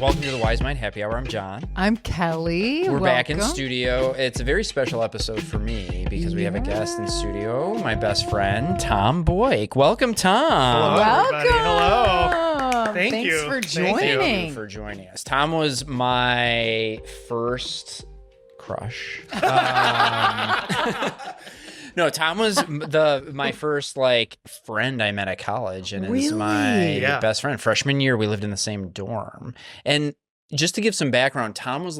Welcome to the Wise Mind Happy Hour. I'm John. I'm Kelly. We're back in studio. It's a very special episode for me because we have a guest in studio, my best friend, Tom Boyk. Welcome, Tom. Hello, everybody. Hello. Thanks for joining. Thank you for joining us. Tom was my first crush. No, Tom was my first friend I met at college, and is my best friend. Freshman year, we lived in the same dorm. And just to give some background, Tom was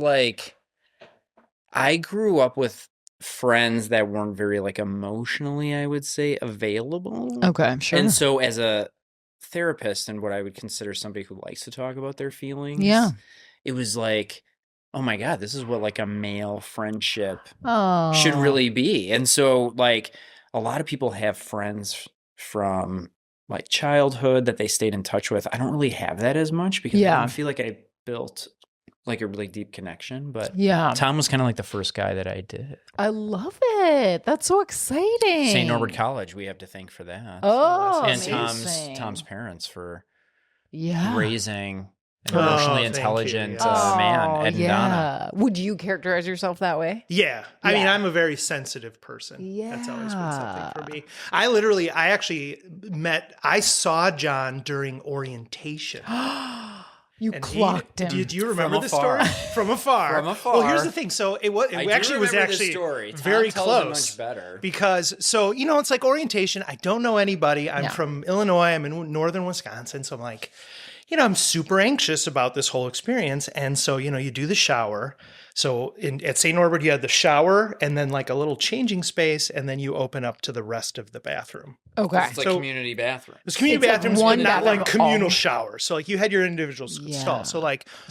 I grew up with friends that weren't very emotionally, I would say, available. Okay, sure. And so as a therapist and what I would consider somebody who likes to talk about their feelings, it was oh my God, this is what a male friendship should really be. And so a lot of people have friends from childhood that they stayed in touch with. I don't really have that as much because I don't feel like I built a really deep connection. But Tom was kind of the first guy that I did. I love it. That's so exciting. St. Norbert College, we have to thank for that. Oh, and amazing. Tom's parents for an raising emotionally intelligent man, Ed and Donna. Would you characterize yourself that way? Yeah. I mean, I'm a very sensitive person. Yeah. That's always been something for me. I saw John during orientation. You clocked him. Do you remember the story? From afar. From afar. Well, here's the thing. So it was very close. Much better. Because it's orientation. I don't know anybody. I'm from Illinois. I'm in northern Wisconsin. So I'm I'm super anxious about this whole experience. And so, you do the shower. So at St. Norbert, you had the shower and then a little changing space. And then you open up to the rest of the bathroom. Okay. It's community bathroom. It's community bathrooms, one but not communal home. showers. So you had your individual stall. So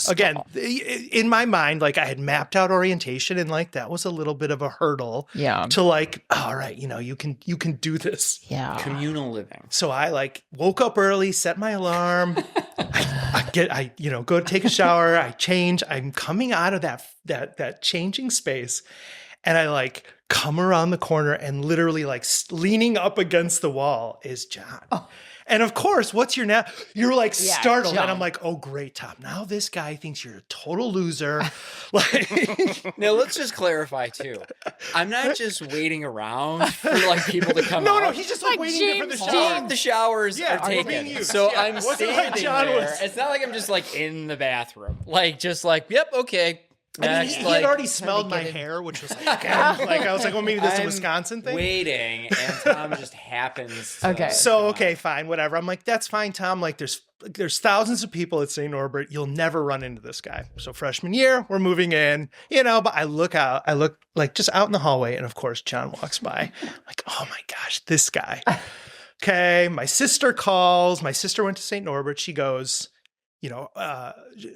again, in my mind, I had mapped out orientation and that was a little bit of a hurdle. Yeah. To all right, you can do this. Yeah. Communal living. So I woke up early, set my alarm. I go take a shower. I change. I'm coming out of that changing space, and I come around the corner, and literally leaning up against the wall is John. Oh. And of course, what's your now? You're startled, John. and I'm oh great, Tom. Now this guy thinks you're a total loser. Now let's just clarify too. I'm not just waiting around for people to come out. No, he's just waiting for the shower. All of the showers are taken, so I'm standing there. It's not I'm just in the bathroom, yep, okay. I mean, he had already smelled my hair, which was I was well, maybe this is a Wisconsin thing. Waiting, and Tom just happens to okay, fine, whatever. I'm that's fine, Tom. There's thousands of people at St. Norbert. You'll never run into this guy. So freshman year, we're moving in, but I look just out in the hallway, and of course, John walks by. I'm oh my gosh, this guy. Okay, my sister calls. My sister went to St. Norbert. She goes,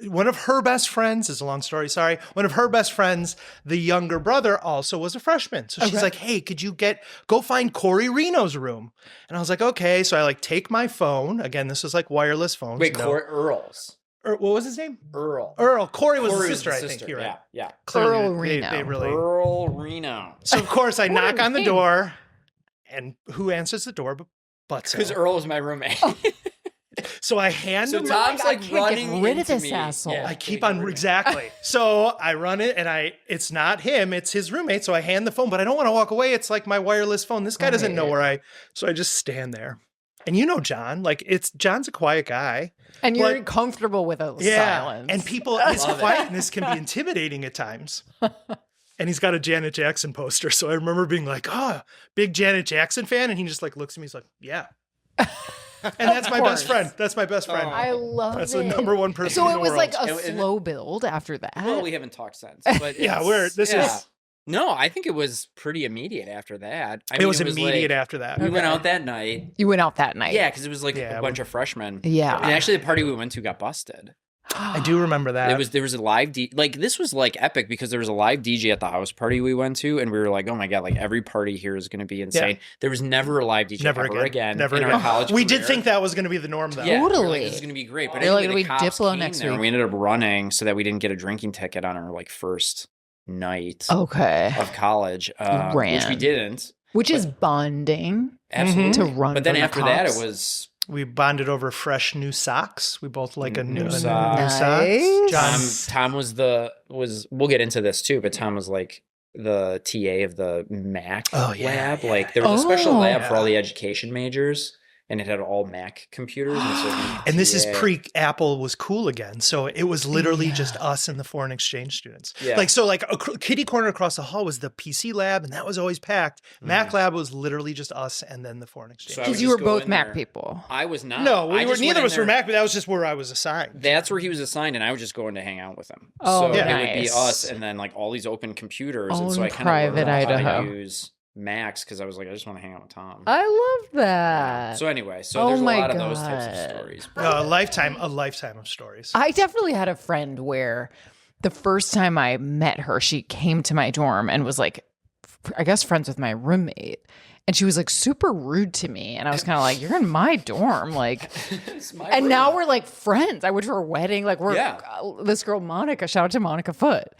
one of her best friends is a long story. Sorry. One of her best friends, the younger brother, also was a freshman. So she's hey, could you go find Corey Reno's room? And I was okay. So I take my phone. Again, this was wireless phones. Wait, Earl's. What was his name? Earl. Corey was his sister, I think. You're right. Yeah. Earl Reno. Earl Reno. So of course I knock on the door, and who answers the door but because Earl was my roommate. So I hand him. So Tom's running get rid of into this me. asshole. I keep on exactly. So I run it, and it's not him; it's his roommate. So I hand the phone, but I don't want to walk away. It's my wireless phone. This guy doesn't know where So I just stand there, and John. John's a quiet guy, and you're comfortable with a silence. And his quietness can be intimidating at times. And he's got a Janet Jackson poster, so I remember being big Janet Jackson fan, and he just looks at me. He's yeah. And that's my best friend. That's my best friend. I love That's it. the number one person So in the it was world. a slow build after that. Well, we haven't talked since. But No, I think it was pretty immediate after that. It was immediate after that. We went out that night. You went out that night? Yeah, because it was a bunch of freshmen. Yeah. And actually the party we went to got busted. I do remember that. There was a live this was epic because there was a live DJ at the house party we went to, and we were oh my God, every party here is going to be insane. Yeah. There was never a live DJ ever again. Our college we career. did think that was going to be the norm, though. Yeah, totally. This is going to be great. But anyway, anyway, the cops Diplo came next there, week. and we ended up running so that we didn't get a drinking ticket on our first night of college, which we didn't. Which is bonding. Absolutely. To run. But then from after the that, cops. it was We bonded over fresh new socks. We both like a new socks. Nice. Tom was. We'll get into this too, but Tom was like the TA of the Mac lab. Yeah. Like there was a special lab for all the education majors. And it had all Mac computers. And this is pre-Apple was cool again. So it was literally just us and the foreign exchange students. Yeah. Like, so like a kitty corner across the hall was the PC lab, and that was always packed. Mac lab was literally just us and then the foreign exchange. Because you were both Mac people. I was not. No, neither of us were Mac, but that was just where I was assigned. That's where he was assigned, and I was just going to hang out with him. Oh, so it would be us, and then like all these open computers. Oh, and so I kind of learned how to use Macs because I was like, I just want to hang out with Tom. I love that. So anyway, there's a lot of those types of stories. A lifetime of stories. I definitely had a friend where the first time I met her, she came to my dorm and was like, I guess friends with my roommate. And she was like super rude to me. And I was kind of like, you're in my dorm. Like, and now we're like friends. I went to her wedding. Like this girl, Monica, shout out to Monica Foote.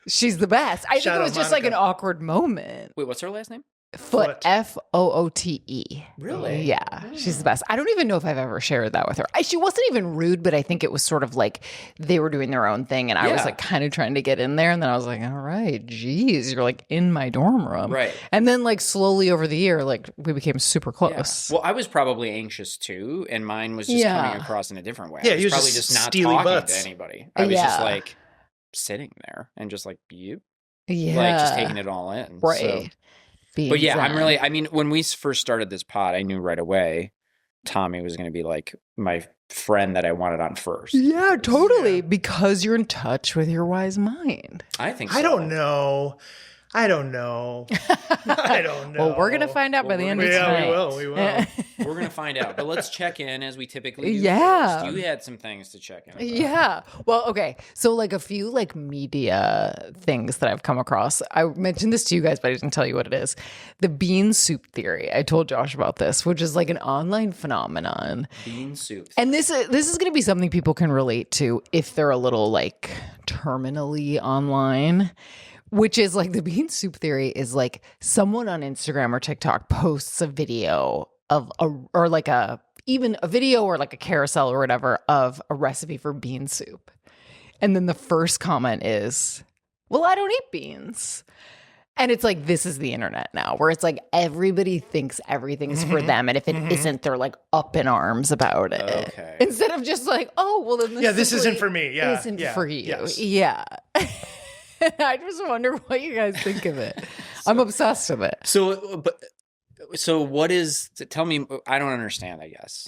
She's the best. I think it was just like an awkward moment. Wait, what's her last name? Foote. Foote. Really? Yeah. She's the best. I don't even know if I've ever shared that with her. She wasn't even rude, but I think it was sort of like they were doing their own thing. And I was like kind of trying to get in there. And then I was like, all right, geez, you're like in my dorm room. Right. And then like slowly over the year, like we became super close. Yeah. Well, I was probably anxious too. And mine was just coming across in a different way. Yeah, I was probably just not talking to anybody. I was just like sitting there and just like like just taking it all in. Right. So. But yeah, I mean, when we first started this pod, I knew right away Tommy was going to be like my friend that I wanted on first. Yeah, totally. Because you're in touch with your wise mind. I think so. I don't know. I don't know. Well, we're going to find out by the end of tonight. Yeah, we will. We're going to find out. But let's check in as we typically do. Yeah. First. You had some things to check in about. Yeah. Well, okay. So like a few like media things that I've come across. I mentioned this to you guys, but I didn't tell you what it is. The bean soup theory. I told Josh about this, which is like an online phenomenon. Bean soup. And this is going to be something people can relate to if they're a little like terminally online. Which is like the bean soup theory is like someone on Instagram or TikTok posts a video of even a video or like a carousel or whatever of a recipe for bean soup. And then the first comment is, well, I don't eat beans. And it's like, this is the internet now where it's like everybody thinks everything's for them. And if it isn't, they're like up in arms about it. Okay. Instead of just like, oh, well, then this isn't for me. Yeah. Isn't for you. Yes. Yeah. I just wonder what you guys think of it. I'm obsessed with it. So what is? Tell me. I don't understand. I guess.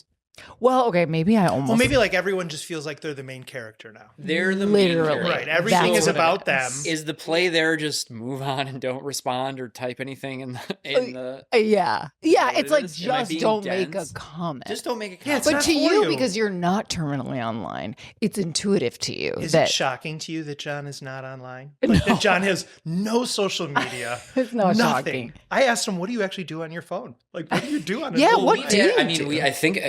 Well, okay, maybe I almost. Well, maybe like everyone just feels like they're the main character now. They're the main character. Right. Everything is about them. Is the play there just move on and don't respond or type anything in the yeah. It's like just don't make a comment. Just don't make a comment. But to you, because you're not terminally online, it's intuitive to you. Is it shocking to you that John is not online? Like that John has no social media. It's not shocking. I asked him, what do you actually do on your phone? Like, what do you do on your phone? What do you do? I mean, I think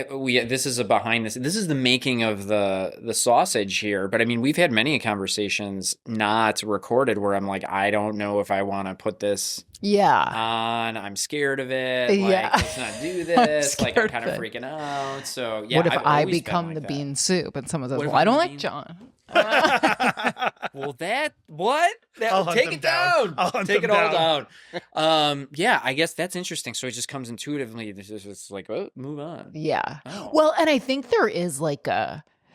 this is a behind this. This is the making of the sausage here. But I mean, we've had many conversations not recorded where I'm like, I don't know if I want to put this on. I'm scared of it. Like, let's not do this. I'm kind of freaking out. So yeah. What if I become the bean soup and someone says, well, I don't like John. Well, take it down. Take it all down. Yeah, I guess that's interesting. So it just comes intuitively. It's like, oh, move on. Yeah. Oh. Well, and I think there is like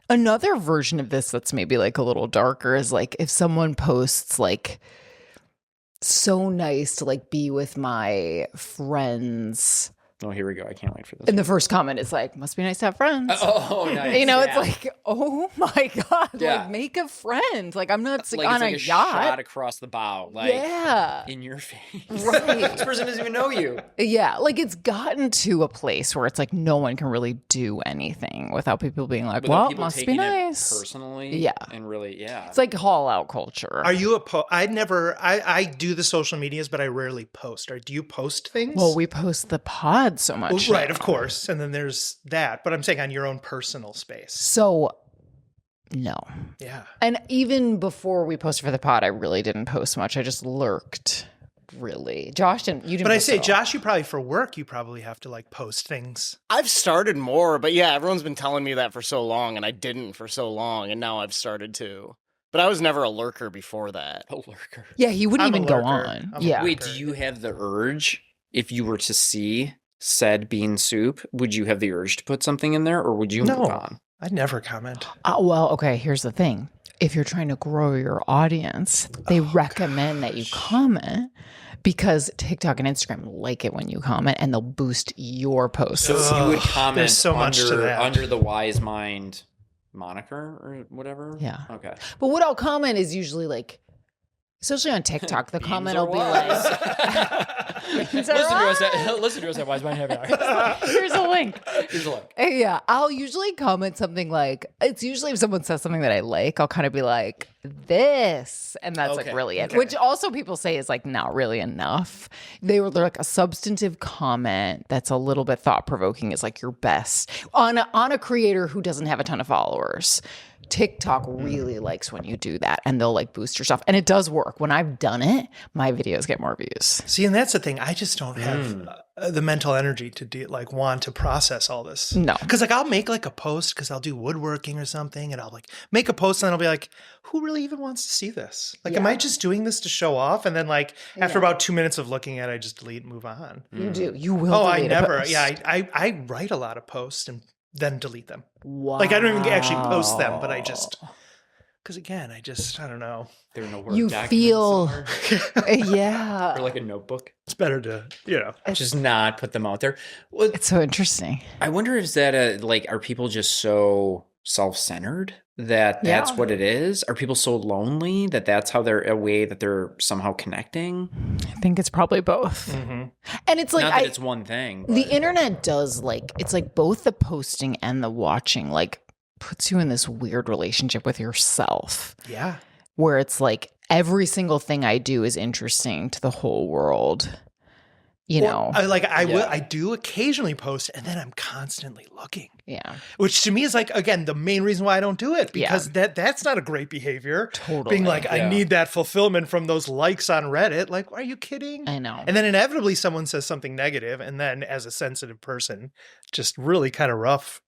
another version of this that's maybe like a little darker is like if someone posts like so nice to like be with my friends. Oh, here we go. I can't wait for this. And the first comment is like, must be nice to have friends. Oh, nice. You know, it's like, oh my God, like make a friend. Like I'm not like on a yacht. Shot across the bow. Like in your face. Right. This person doesn't even know you. Yeah. Like it's gotten to a place where it's like no one can really do anything without people being like, well, it must be nice. Personally. Yeah. And really, It's like haul out culture. Are you I do the social medias, but I rarely post. Do you post things? Well, we post the pod so much. Well, right, of course. And then there's that. But I'm saying on your own personal space. So, no. Yeah. And even before we posted for the pod, I really didn't post much. I just lurked really. Josh didn't. You didn't. But I say, Josh, you probably for work, you probably have to like post things. I've started more, but yeah, everyone's been telling me that for so long, and I didn't for so long, and now I've started to. But I was never a lurker before that. A lurker. Yeah, he wouldn't even go on. Yeah. Wait, do you have the urge, if you were to see said bean soup, would you have the urge to put something in there, or would you move on? I'd never comment. Well, okay, here's the thing. If you're trying to grow your audience, they recommend that you comment because TikTok and Instagram like it when you comment and they'll boost your posts. So you would comment there's so much to that. under the Wise Mind moniker or whatever? Yeah. Okay. But what I'll comment is usually like, especially on TikTok, the comment will be like, listen to us at Wise Mind Happy Hour. Here's a link. Here's a link. Yeah. I'll usually comment something like, it's usually if someone says something that I like, I'll kind of be like, this. And that's like really it. Which also people say is like not really enough. They're like a substantive comment that's a little bit thought provoking is like your best on a creator who doesn't have a ton of followers. TikTok really likes when you do that and they'll like boost your stuff. And it does work. When I've done it, my videos get more views. See, and that's the thing. I just don't have the mental energy to want to process all this. No. Because like I'll make like a post because I'll do woodworking or something and I'll like make a post and I'll be like, who really even wants to see this? Like, am I just doing this to show off? And then like after about 2 minutes of looking at it, I just delete and move on. You do. You will. Oh, I never. Yeah, I write a lot of posts and then delete them. Wow. Like I don't even actually post them, but I just, because again, I don't know. They're in a Word you document feel, somewhere. yeah. Or like a notebook. It's better to, just not put them out there. Well, It's so interesting. I wonder, is that are people just so self-centered that that's what it is? Are people so lonely that that's how they're a way that they're somehow connecting? I think it's probably both. Mm-hmm. And it's like, not that it's one thing. The internet does like, it's like both the posting and the watching, like puts you in this weird relationship with yourself. Yeah. Where it's like every single thing I do is interesting to the whole world. You know, I do occasionally post and then I'm constantly looking. Yeah. Which to me is like, again, the main reason why I don't do it because that's not a great behavior. Totally. Being like, I need that fulfillment from those likes on Reddit. Like, are you kidding? I know. And then inevitably someone says something negative and then as a sensitive person, just really kind of rough,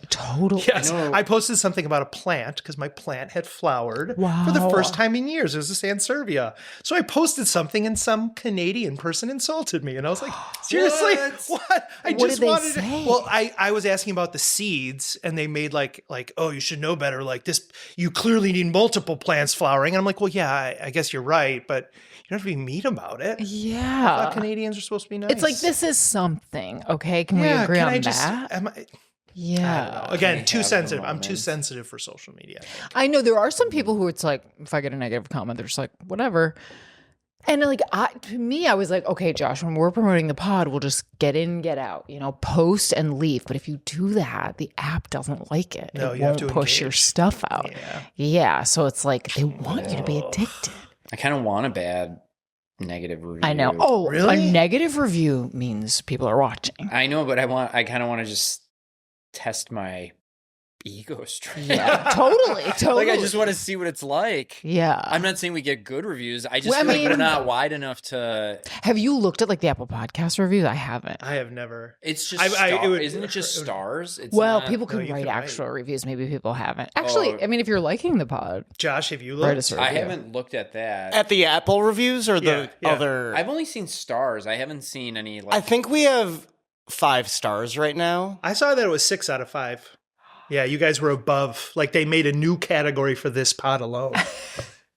Totally. Yes. I posted something about a plant because my plant had flowered for the first time in years. It was a Sansevieria. So I posted something and some Canadian person insulted me. And I was like, seriously? What? What did they say? Well, I was asking about the seeds and they made like, oh, you should know better. Like this, you clearly need multiple plants flowering. And I'm like, well, yeah, I guess you're right. But you don't have to be mean about it. Yeah. I thought Canadians are supposed to be nice. It's like, this is something. Okay. Can we agree on that? Yeah. I don't know. Again, too sensitive. I'm too sensitive for social media. I know there are some people who it's like, if I get a negative comment, they're just like, whatever. And like, to me, I was like, okay, Josh, when we're promoting the pod, we'll just get in, get out, post and leave. But if you do that, the app doesn't like it. No, it you won't have to push your stuff out. Yeah. So it's like, they want you to be addicted. I kind of want a bad negative review. I know. Oh, really? A negative review means people are watching. I know, but I kind of want to just test my ego strength. Yeah, totally. Like, I just want to see what it's like. Yeah. I'm not saying we get good reviews. I just feel like we're not wide enough to... Have you looked at like the Apple Podcast reviews? I haven't. I have never. It's just isn't it just stars? It's people can write actual reviews. Maybe people haven't. Actually, I mean, if you're liking the pod. Josh, have you looked? I haven't looked at that. At the Apple reviews or the other... I've only seen stars. I haven't seen any... I think we have 5 stars right now. I saw that it was 6 out of 5. Yeah, you guys were above. Like they made a new category for this pod alone.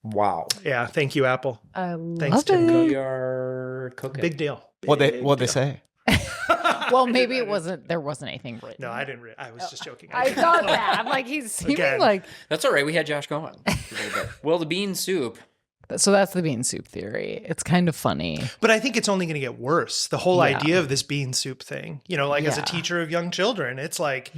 Wow. Yeah, thank you, Apple. Thanks, Tim Cook. We are cooking. Big deal. What'd they say? Well, maybe there wasn't anything written. No, I didn't. I was just joking. I thought that. I'm like, he's seeming like. That's all right. We had Josh going. Well, the bean soup. So that's the bean soup theory. It's kind of funny. But I think it's only going to get worse. The whole idea of this bean soup thing, as a teacher of young children, it's like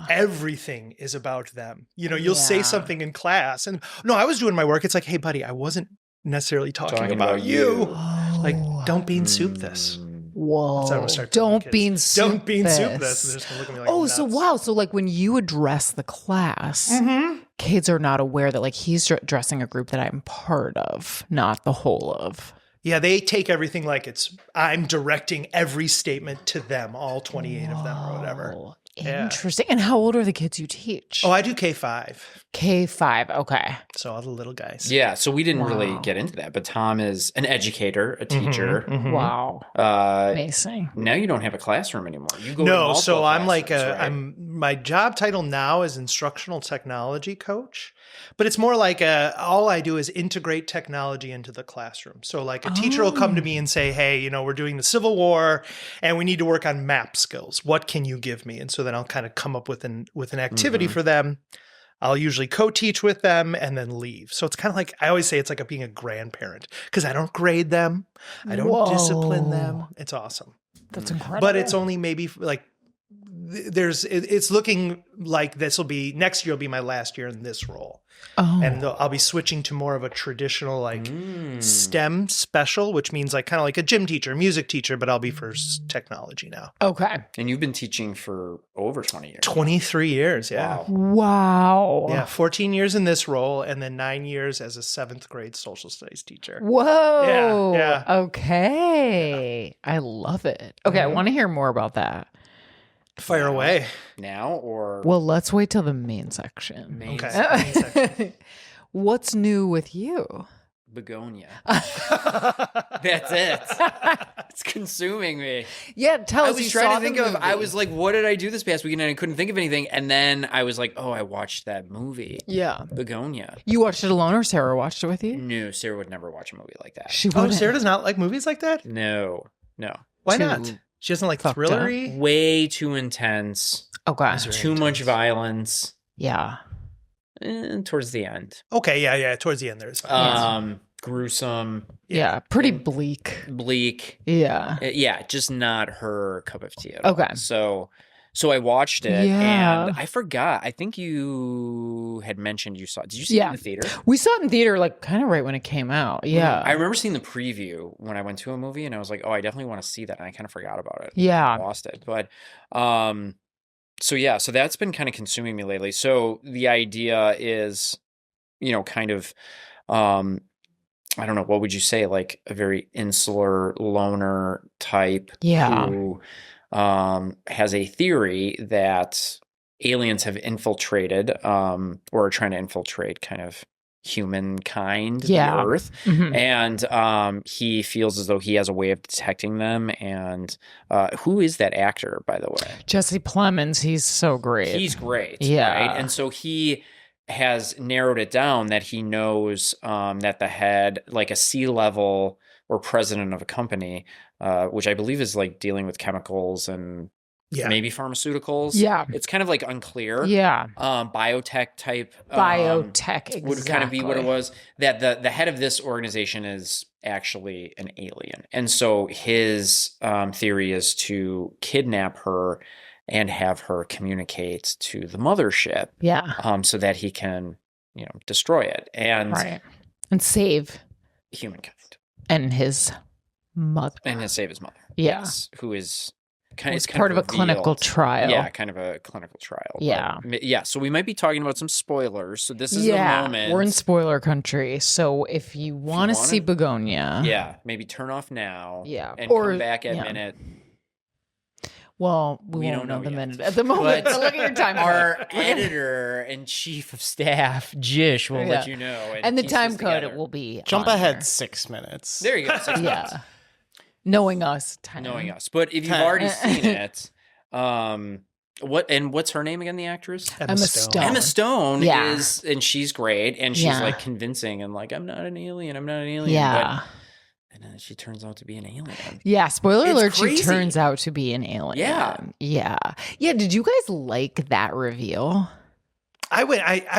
everything is about them. You'll say something in class and no, I was doing my work. It's like, hey, buddy, I wasn't necessarily talking about you. Oh. Like, don't bean soup this. Whoa. Don't bean soup this. And they're just gonna look at me like nuts. So wow. So like when you address the class, kids are not aware that like he's addressing a group that I'm part of, not the whole of. Yeah, they take everything like I'm directing every statement to them, all 28 of them or whatever. Interesting. And how old are the kids you teach? Oh, I do K5. K5. Okay. So all the little guys. Yeah. So we didn't really get into that, but Tom is an educator, a teacher. Wow. Amazing. Now you don't have a classroom anymore. You go No, to so I'm like right? my job title now is instructional technology coach, but it's more like all I do is integrate technology into the classroom. So like a teacher will come to me and say, hey, we're doing the Civil War and we need to work on map skills. What can you give me? And so then I'll kind of come up with an activity for them. I'll usually co-teach with them and then leave. So it's kind of like, I always say it's like being a grandparent because I don't grade them. I don't discipline them. It's awesome. That's incredible. But it's only maybe like, it's looking like next year will be my last year in this role. And I'll be switching to more of a traditional like STEM special, which means like kind of like a gym teacher, music teacher, but I'll be for technology now. Okay. And you've been teaching for over 20 years. 23 years, yeah. Wow. Yeah, 14 years in this role and then 9 years as a 7th grade social studies teacher. Whoa. Yeah. Okay. I love it. Okay, I want to hear more about that. Fire away. Now or? Well, let's wait till the main section. Okay. Main section. What's new with you? Bugonia. That's it. It's consuming me. Yeah, tell us. I was trying to think I was like, what did I do this past weekend? And I couldn't think of anything. And then I was like, oh, I watched that movie. Yeah. Begonia. You watched it alone or Sarah watched it with you? No, Sarah would never watch a movie like that. She wouldn't. Sarah does not like movies like that? No. Why not? She doesn't like thrillery? Way too intense. Okay. Too much violence. Yeah. Towards the end. Okay, yeah. Towards the end there's gruesome. Yeah, pretty bleak. Yeah. Yeah, just not her cup of tea at all. Okay. So I watched it and I forgot. I think you had mentioned you saw it. Did you see it in the theater? We saw it in theater like kind of right when it came out. Yeah. I remember seeing the preview when I went to a movie and I was like, oh, I definitely want to see that. And I kind of forgot about it. Yeah. I lost it. But so that's been kind of consuming me lately. So the idea is, kind of I don't know, what would you say? Like a very insular loner type who has a theory that aliens have infiltrated or are trying to infiltrate kind of humankind, the Earth. Mm-hmm. And he feels as though he has a way of detecting them. And who is that actor, by the way? Jesse Plemons. He's so great. He's great. Yeah. Right? And so he has narrowed it down that he knows that the head, like a C-level or president of a company, which I believe is like dealing with chemicals and maybe pharmaceuticals. Yeah. It's kind of like unclear. Yeah. Biotech type. Exactly. Would kind of be what it was. That the head of this organization is actually an alien. And so his theory is to kidnap her and have her communicate to the mothership. Yeah. So that he can, destroy it. And save humankind. And his mother. And save his mother. Yeah. Yes, who is kind part of a clinical trial. Yeah, kind of a clinical trial. Yeah. But, yeah, so we might be talking about some spoilers. So this is the moment. We're in spoiler country. So if you want to see Bugonia. Maybe turn off now. Yeah. And come back at minute. Well, we won't know the minute at the moment. But look at your time code. Our editor and chief of staff, Jish, will let you know. And the time code it will be. Jump ahead 6 minutes. There you go. 6 minutes. Yeah. Knowing us. But if you've already seen it, what's her name again, the actress? Emma Stone. Emma Stone is, and she's great, and she's like convincing and like, I'm not an alien. Yeah. And then she turns out to be an alien. Yeah, spoiler alert, crazy. She turns out to be an alien. Yeah. Did you guys like that reveal? I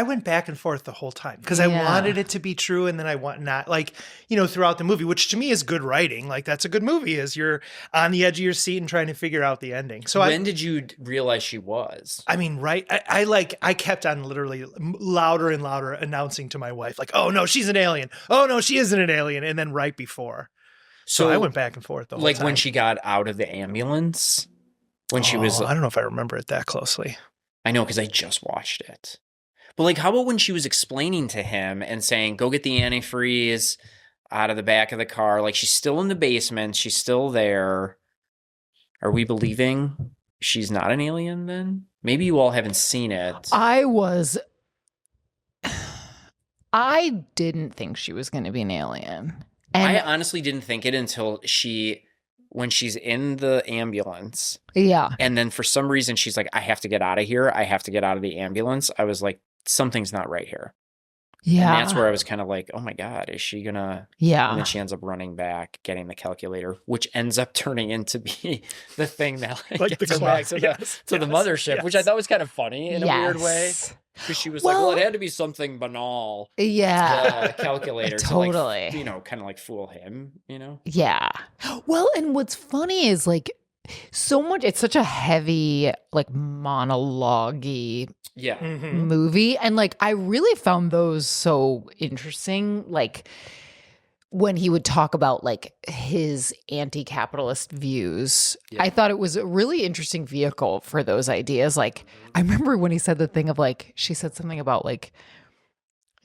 went back and forth the whole time because I wanted it to be true, and then I want not, like, throughout the movie, which to me is good writing. Like, that's a good movie, is you're on the edge of your seat and trying to figure out the ending. So when did you realize she was? I mean, right? I kept on literally louder and louder announcing to my wife, like, oh no, she's an alien. Oh no, she isn't an alien. And then right before. So I went back and forth the whole time. Like when she got out of the ambulance? When she was... I don't know if I remember it that closely. I know, because I just watched it. But like, how about when she was explaining to him and saying, go get the antifreeze, out of the back of the car. Like, she's still in the basement. She's still there. Are we believing she's not an alien then? Maybe you all haven't seen it. I didn't think she was going to be an alien. And I honestly didn't think it until when she's in the ambulance. Yeah. And then for some reason, she's like, I have to get out of here. I have to get out of the ambulance. I was like, something's not right here. Yeah. And that's where I was kind of like, oh my God, is she going to? Yeah. And then she ends up running back, getting the calculator, which ends up turning into be the thing that Like gets the her back to the mothership, which I thought was kind of funny in a weird way. Because she was like, well, it had to be something banal. Yeah. The calculator Totally. to like, kind of like fool him, Yeah. Well, and what's funny is like so much, it's such a heavy, like monologue-y movie. And like, I really found those so interesting. Like when he would talk about like his anti-capitalist views, I thought it was a really interesting vehicle for those ideas. Like I remember when he said the thing of like, she said something about like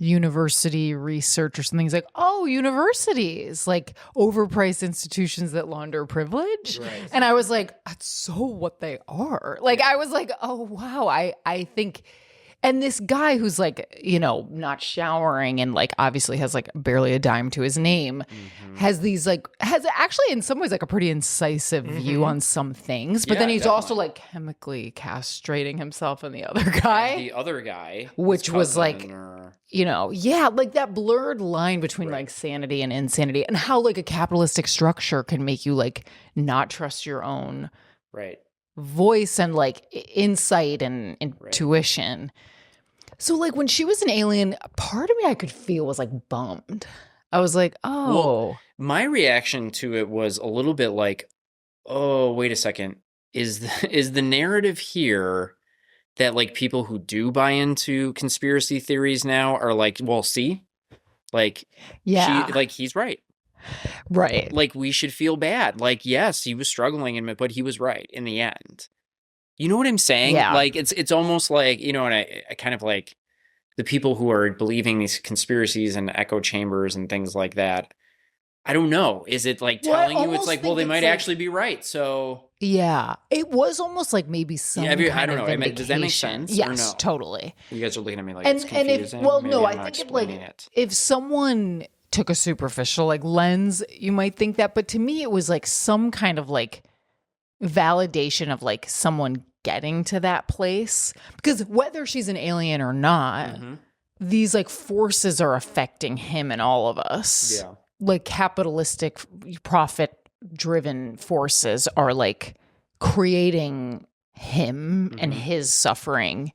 university research or something. He's like, oh, universities, like overpriced institutions that launder privilege. Right. And I was like, that's so what they are. Like, I was like, oh, wow. I think, and this guy who's like, not showering and like obviously has like barely a dime to his name, has actually in some ways like a pretty incisive view on some things, but then he's also like chemically castrating himself and the other guy. Which was like, like that blurred line between like sanity and insanity, and how like a capitalistic structure can make you like not trust your own voice and like insight and intuition. So like when she was an alien, part of me I could feel was like bummed. I was like, oh. Well, my reaction to it was a little bit like, oh, wait a second. Is the narrative here that like people who do buy into conspiracy theories now are like, well, see, like, he's right. Right. Like, we should feel bad. Like, yes, he was struggling, but he was right in the end. You know what I'm saying? Yeah. Like, it's almost like, and I kind of like the people who are believing these conspiracies and echo chambers and things like that. I don't know. Is it like telling you it's like, well, they might actually be right. So yeah, it was almost like maybe some. I don't know. Does that make sense? Yes, or no? Totally. You guys are looking at me like it's confusing. I think if someone took a superficial like lens, you might think that, but to me, it was like some kind of like validation of like someone getting to that place, because whether she's an alien or not, these like forces are affecting him and all of us. Yeah. Like capitalistic profit driven forces are like creating him and his suffering.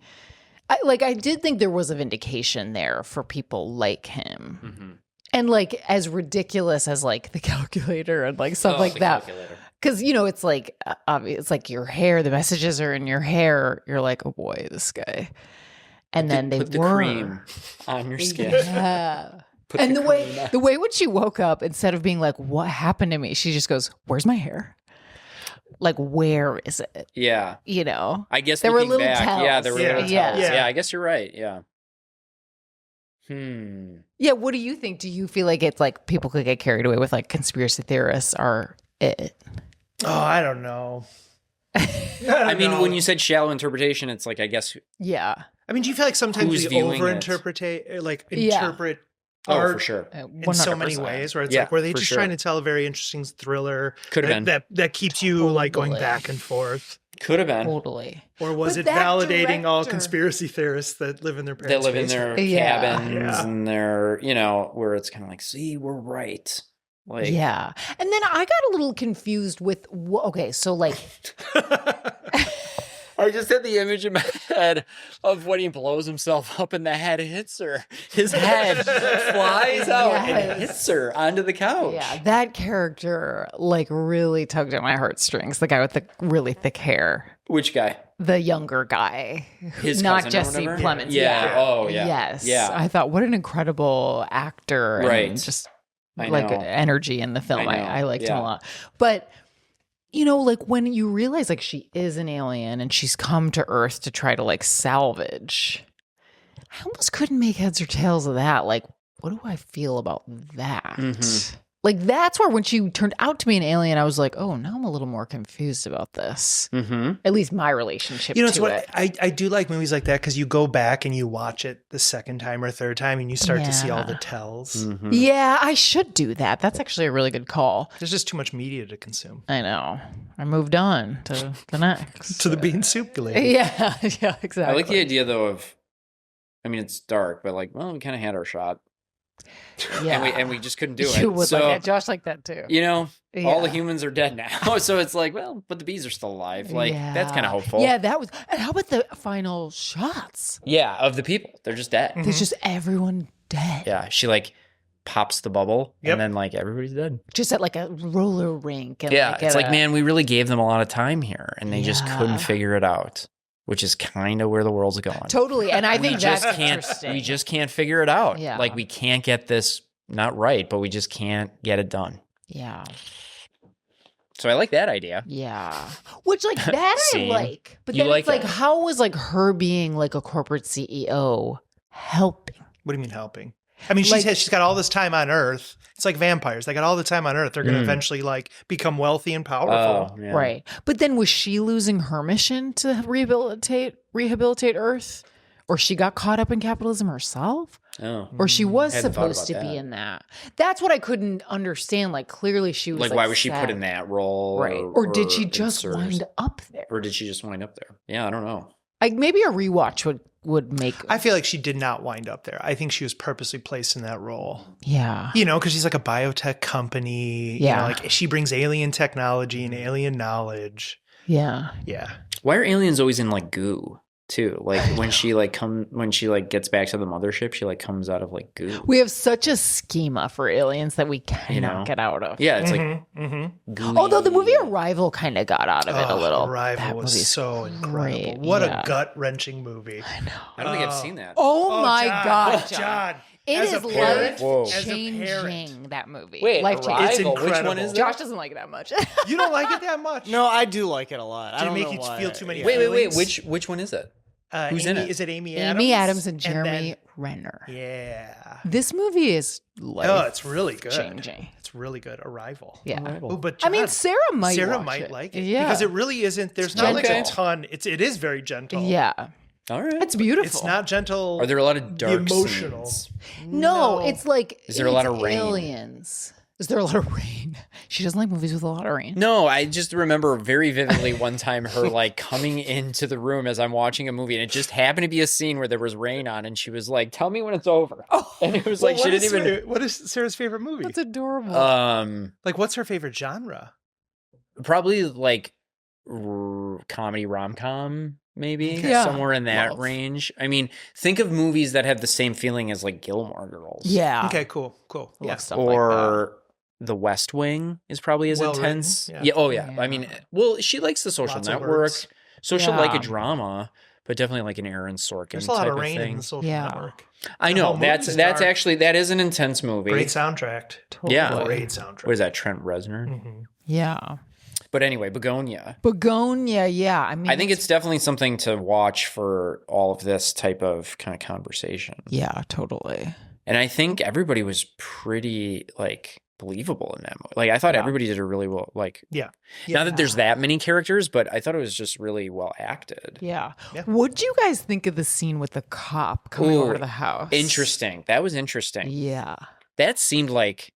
I did think there was a vindication there for people like him. And like as ridiculous as like the calculator and like stuff like that. Because, it's like, it's like your hair, the messages are in your hair. You're like, oh boy, this guy. And then they put the cream on your skin. Yeah. And the way when she woke up, instead of being like, what happened to me? She just goes, where's my hair? Like, where is it? Yeah. I guess there were little back, tells. Yeah, there were little tells. Yeah, I guess you're right. Yeah. Yeah, what do you think? Do you feel like it's like people could get carried away with like conspiracy theorists are it? Oh, I don't know. I mean, when you said shallow interpretation, it's like, I guess. Yeah. I mean, do you feel like sometimes we overinterpret, interpret art for sure. in so many ways, where it's like, were they just trying to tell a very interesting thriller that keeps you like going back and forth? Could have been. Totally. Or was it validating all conspiracy theorists that live in their parents' in their cabins and their, where it's kind of like, see, we're right. Like, yeah. And then I got a little confused with, so like. I just had the image in my head of when he blows himself up and the head hits her. His head flies out and hits her onto the couch. Yeah, that character like really tugged at my heartstrings. The guy with the really thick hair. Which guy? The younger guy. His not Jesse Plemons. Yeah. Oh, yeah. Yes. Yeah. I thought, what an incredible actor. Right. And just like energy in the film. I liked him a lot. But like when you realize like she is an alien and she's come to Earth to try to like salvage, I almost couldn't make heads or tails of that. Like, what do I feel about that? Mm-hmm. Like, that's where when she turned out to be an alien, I was like, oh, now I'm a little more confused about this. Mm-hmm. At least my relationship It's to what it. I do like movies like that because you go back and you watch it the second time or third time and you start to see all the tells. Mm-hmm. Yeah, I should do that. That's actually a really good call. There's just too much media to consume. I know. I moved on to the next. To the bean soup lady. Yeah, exactly. I like the idea though of, I mean, it's dark, but like, well, we kind of had our shot. Yeah. And we just couldn't do it. You would so, like that. Josh liked that too. You know, Yeah. all the humans are dead now. So it's like, well, but the bees are still alive. Like, that's kind of hopeful. Yeah, that was. And how about the final shots? Yeah, of the people. They're just dead. There's just everyone dead. Yeah, she like pops the bubble Yep. and then like everybody's dead. Just at like a roller rink. And Yeah, like it's at like, a- man, we really gave them a lot of time here and they just Yeah. couldn't figure it out, which is kind of where the world's going. Totally. And I We think just that's can't. interesting. We just can't figure it out. Yeah. Like we can't get this not right, but we just can't get it done. Yeah. So I like that idea. Yeah. Which like that I See? like. But You then like it's like it. how was like her being like a corporate CEO helping? What do you mean helping? I mean, Like- she's got all this time on Earth. It's like vampires. They got all the time on Earth. They're going to Mm. eventually like become wealthy and powerful. Oh, yeah. Right. But then was she losing her mission to rehabilitate Earth? Or she got caught up in capitalism herself? Oh. Or she was Hadn't thought supposed to about be that. in that. That's what I couldn't understand. Like clearly she was Like, why was she put set. in that role? Right. Or did she just in wind up there? Or did she just wind up there? Yeah, I don't know. Like maybe a rewatch would make I feel like she did not wind up there. I think she was purposely placed in that role. yeah. You know, because she's like a biotech company. Yeah. You know, like she brings alien technology and alien knowledge. Yeah. Yeah. Why are aliens always in like goo too? Like when she gets back to the mothership, she like comes out of like goo. We have such a schema for aliens that we cannot know? get out of. Yeah, it's like Mm-hmm. gooey. Although the movie Arrival kind of got out of it a little. Arrival That was movie's so incredible. great, What yeah. a gut wrenching movie. I know. I don't think I've seen that. Oh, my John. God, Oh, John. John. It As is a parent, Whoa. as a life-changing, parent. that movie. Wait, life-changing. It's Arrival. Which one incredible. is that? Josh doesn't like it that much. You don't like it that much? No, I do like it a lot. I Did it don't make know you why. feel too many Wait. feelings? Which one is it? Who's Amy, in it? Is it Amy Adams? Amy Adams and then- Jeremy Renner. Yeah. This movie is life-changing. It's really good. It's really good. Arrival. Yeah. Oh, but I mean, John, Sarah might like it. Yeah. Because it really isn't, there's It's not like a gentle. ton. It is very gentle. Yeah. All right. It's beautiful. It's not gentle. Are there a lot of dark emotional. scenes? No, it's like Is there a lot it's of rain? Aliens. Is there a lot of rain? She doesn't like movies with a lot of rain. No, I just remember very vividly one time her like coming into the room as I'm watching a movie, and it just happened to be a scene where there was rain on, and she was like, "Tell me when it's over." And it was like she didn't even. What is Sarah's favorite movie? That's adorable. Like, what's her favorite genre? Probably like comedy rom-com, maybe Yeah. somewhere in that Love. range. I mean, think of movies that have the same feeling as like Gilmore Girls. yeah. Okay, cool. I love Yeah. stuff like that. Or The West Wing is probably as Well-written, intense. yeah. Yeah. Oh yeah. Yeah. I mean, well, she likes The Social Lots of Network, words. so she'll like Yeah. a drama, but definitely like an Aaron Sorkin There's a lot type of rain in thing. the Social Yeah. Network. I The know whole that's movie's dark. actually that is an intense movie. Great soundtrack. Yeah. Great soundtrack. What is that? Trent Reznor. Mm-hmm. Yeah. But anyway, Bugonia. Begonia, yeah. I mean, I think it's definitely something to watch for all of this type of kind of conversation. yeah, totally. And I think everybody was pretty like believable in that movie. Like I thought everybody did a really well. Like Yeah. not that there's that many characters, but I thought it was just really well acted. Yeah. Yeah. What'd you guys think of the scene with the cop coming over to the house? Interesting. That was interesting. Yeah. That seemed like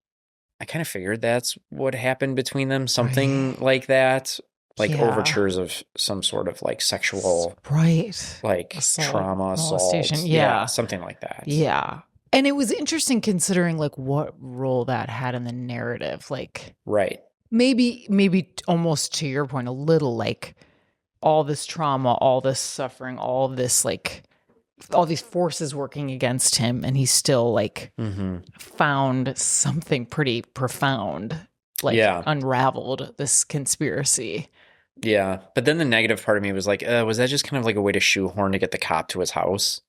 I kind of figured that's what happened between them. Something like that. Like Yeah. overtures of some sort of like sexual Right. like Assault, trauma, assault. molestation. Yeah. Something like that. Yeah. And it was interesting considering like what role that had in the narrative. Like Right. maybe almost to your point, a little like all this trauma, all this suffering, all this like all these forces working against him, and he's still like Mm-hmm. found something pretty profound, like Yeah. unraveled this conspiracy. Yeah. But then the negative part of me was like, was that just kind of like a way to shoehorn to get the cop to his house?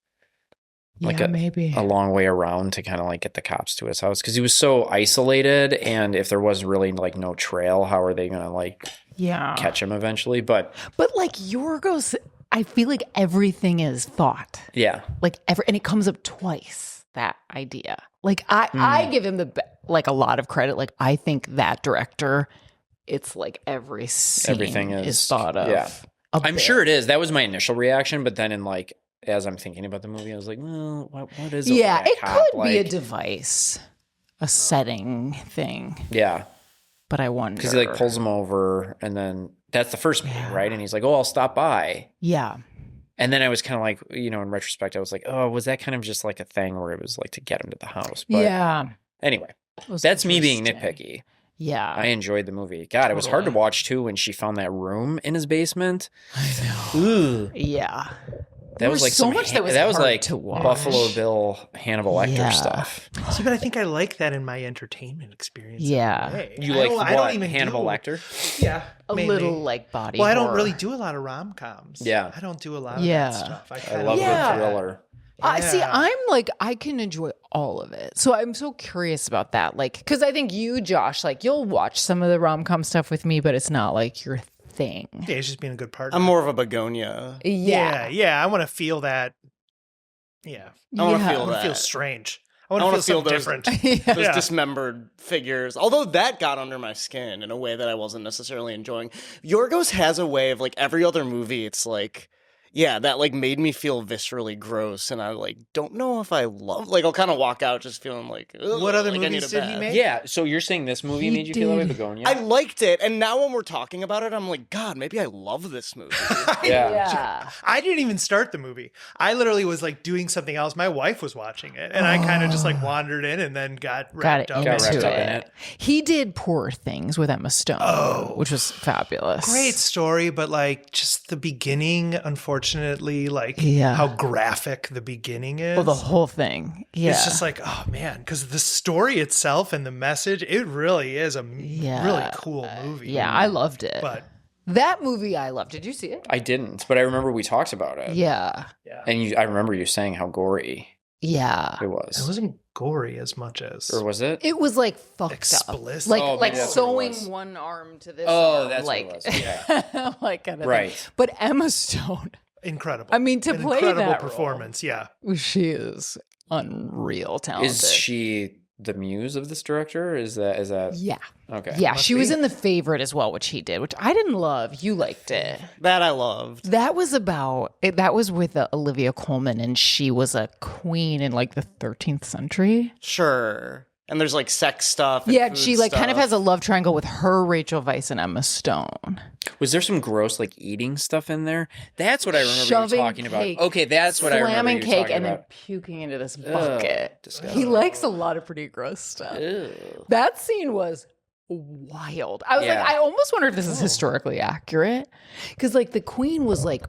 Like yeah, maybe. A long way around to kind of like get the cops to his house because he was so isolated, and if there was really like no trail, how are they gonna like Yeah. catch him eventually? But But Yorgos, I feel like everything is thought. yeah, And it comes up twice. that idea. Like I give him like a lot of credit. Like I think that director, it's like every scene Everything is thought of. Yeah. I'm sure it is. That was my initial reaction, but then as I'm thinking about the movie, I was like, well, what is it could like? Be a device, a setting thing. Yeah. But I wonder. Because he like pulls him over, and then that's the first meeting, right? And he's like, oh, I'll stop by. Yeah. And then I was kind of like, in retrospect, I was like, oh, was that kind of just like a thing where it was like to get him to the house? But anyway, that's me being nitpicky. Yeah. I enjoyed the movie. God, it was hard to watch too when she found that room in his basement. I know. Ooh. Yeah. That was like so much that was like to watch. Buffalo Bill, Hannibal Lecter stuff. See, but I think I like that in my entertainment experience. Yeah. You like what? I don't even Hannibal Lecter? Yeah. A little like body Well, I horror. don't really do a lot of rom-coms. Yeah. I don't do a lot of that stuff. I love the thriller. See, I'm like, I can enjoy all of it. So I'm so curious about that. Like, because I think you, Josh, like you'll watch some of the rom-com stuff with me, but it's not like your thing. Yeah, it's just being a good partner. I'm more of a Begonia. Yeah. I want to feel that. Yeah. I want to feel that. I want to feel strange. I want to feel those, different. Those dismembered figures. Although that got under my skin in a way that I wasn't necessarily enjoying. Yorgos has a way of like every other movie, it's like, yeah, that like made me feel viscerally gross, and I like don't know if I love. Like I'll kind of walk out just feeling like. What other like movies did he make? Yeah, so you're saying this movie made you feel like Bugonia? I liked it, and now when we're talking about it, I'm like, God, maybe I love this movie. Yeah. I didn't even start the movie. I literally was like doing something else. My wife was watching it, and I kind of just like wandered in and then got wrapped up in it. He did Poor Things with Emma Stone, which was fabulous. Great story, but like just the beginning, unfortunately, like how graphic the beginning is. Well, the whole thing. Yeah. It's just like, oh man, because the story itself and the message, it really is a really cool movie. Yeah, I loved it. But that movie I loved. Did you see it? I didn't, but I remember we talked about it. Yeah. And I remember you saying how gory it was. It wasn't gory as much as... Or was it? It was like fucked explicit. up. Like sewing one arm to this arm. That's like, what it was. Yeah. like kind of right. thing. But Emma Stone... Incredible. I mean, to play incredible that performance, role, she is unreal talented. Is she the muse of this director? Is that? Yeah. Okay. Yeah, she was in The Favorite as well, which he did, which I didn't love. You liked it. That I loved. That was that was with Olivia Colman, and she was a queen in like the 13th century. Sure. And there's like sex stuff. And yeah, food she like stuff. kind of has a love triangle with her, Rachel Weisz, and Emma Stone. Was there some gross like eating stuff in there? That's what I remember Shoving you talking cake, about. Okay, that's what I remember slamming you cake talking and about. then puking into this bucket. Disgusting. He likes a lot of pretty gross stuff. Ew. That scene was wild. I was like, I almost wonder if this is historically accurate, because like the queen was like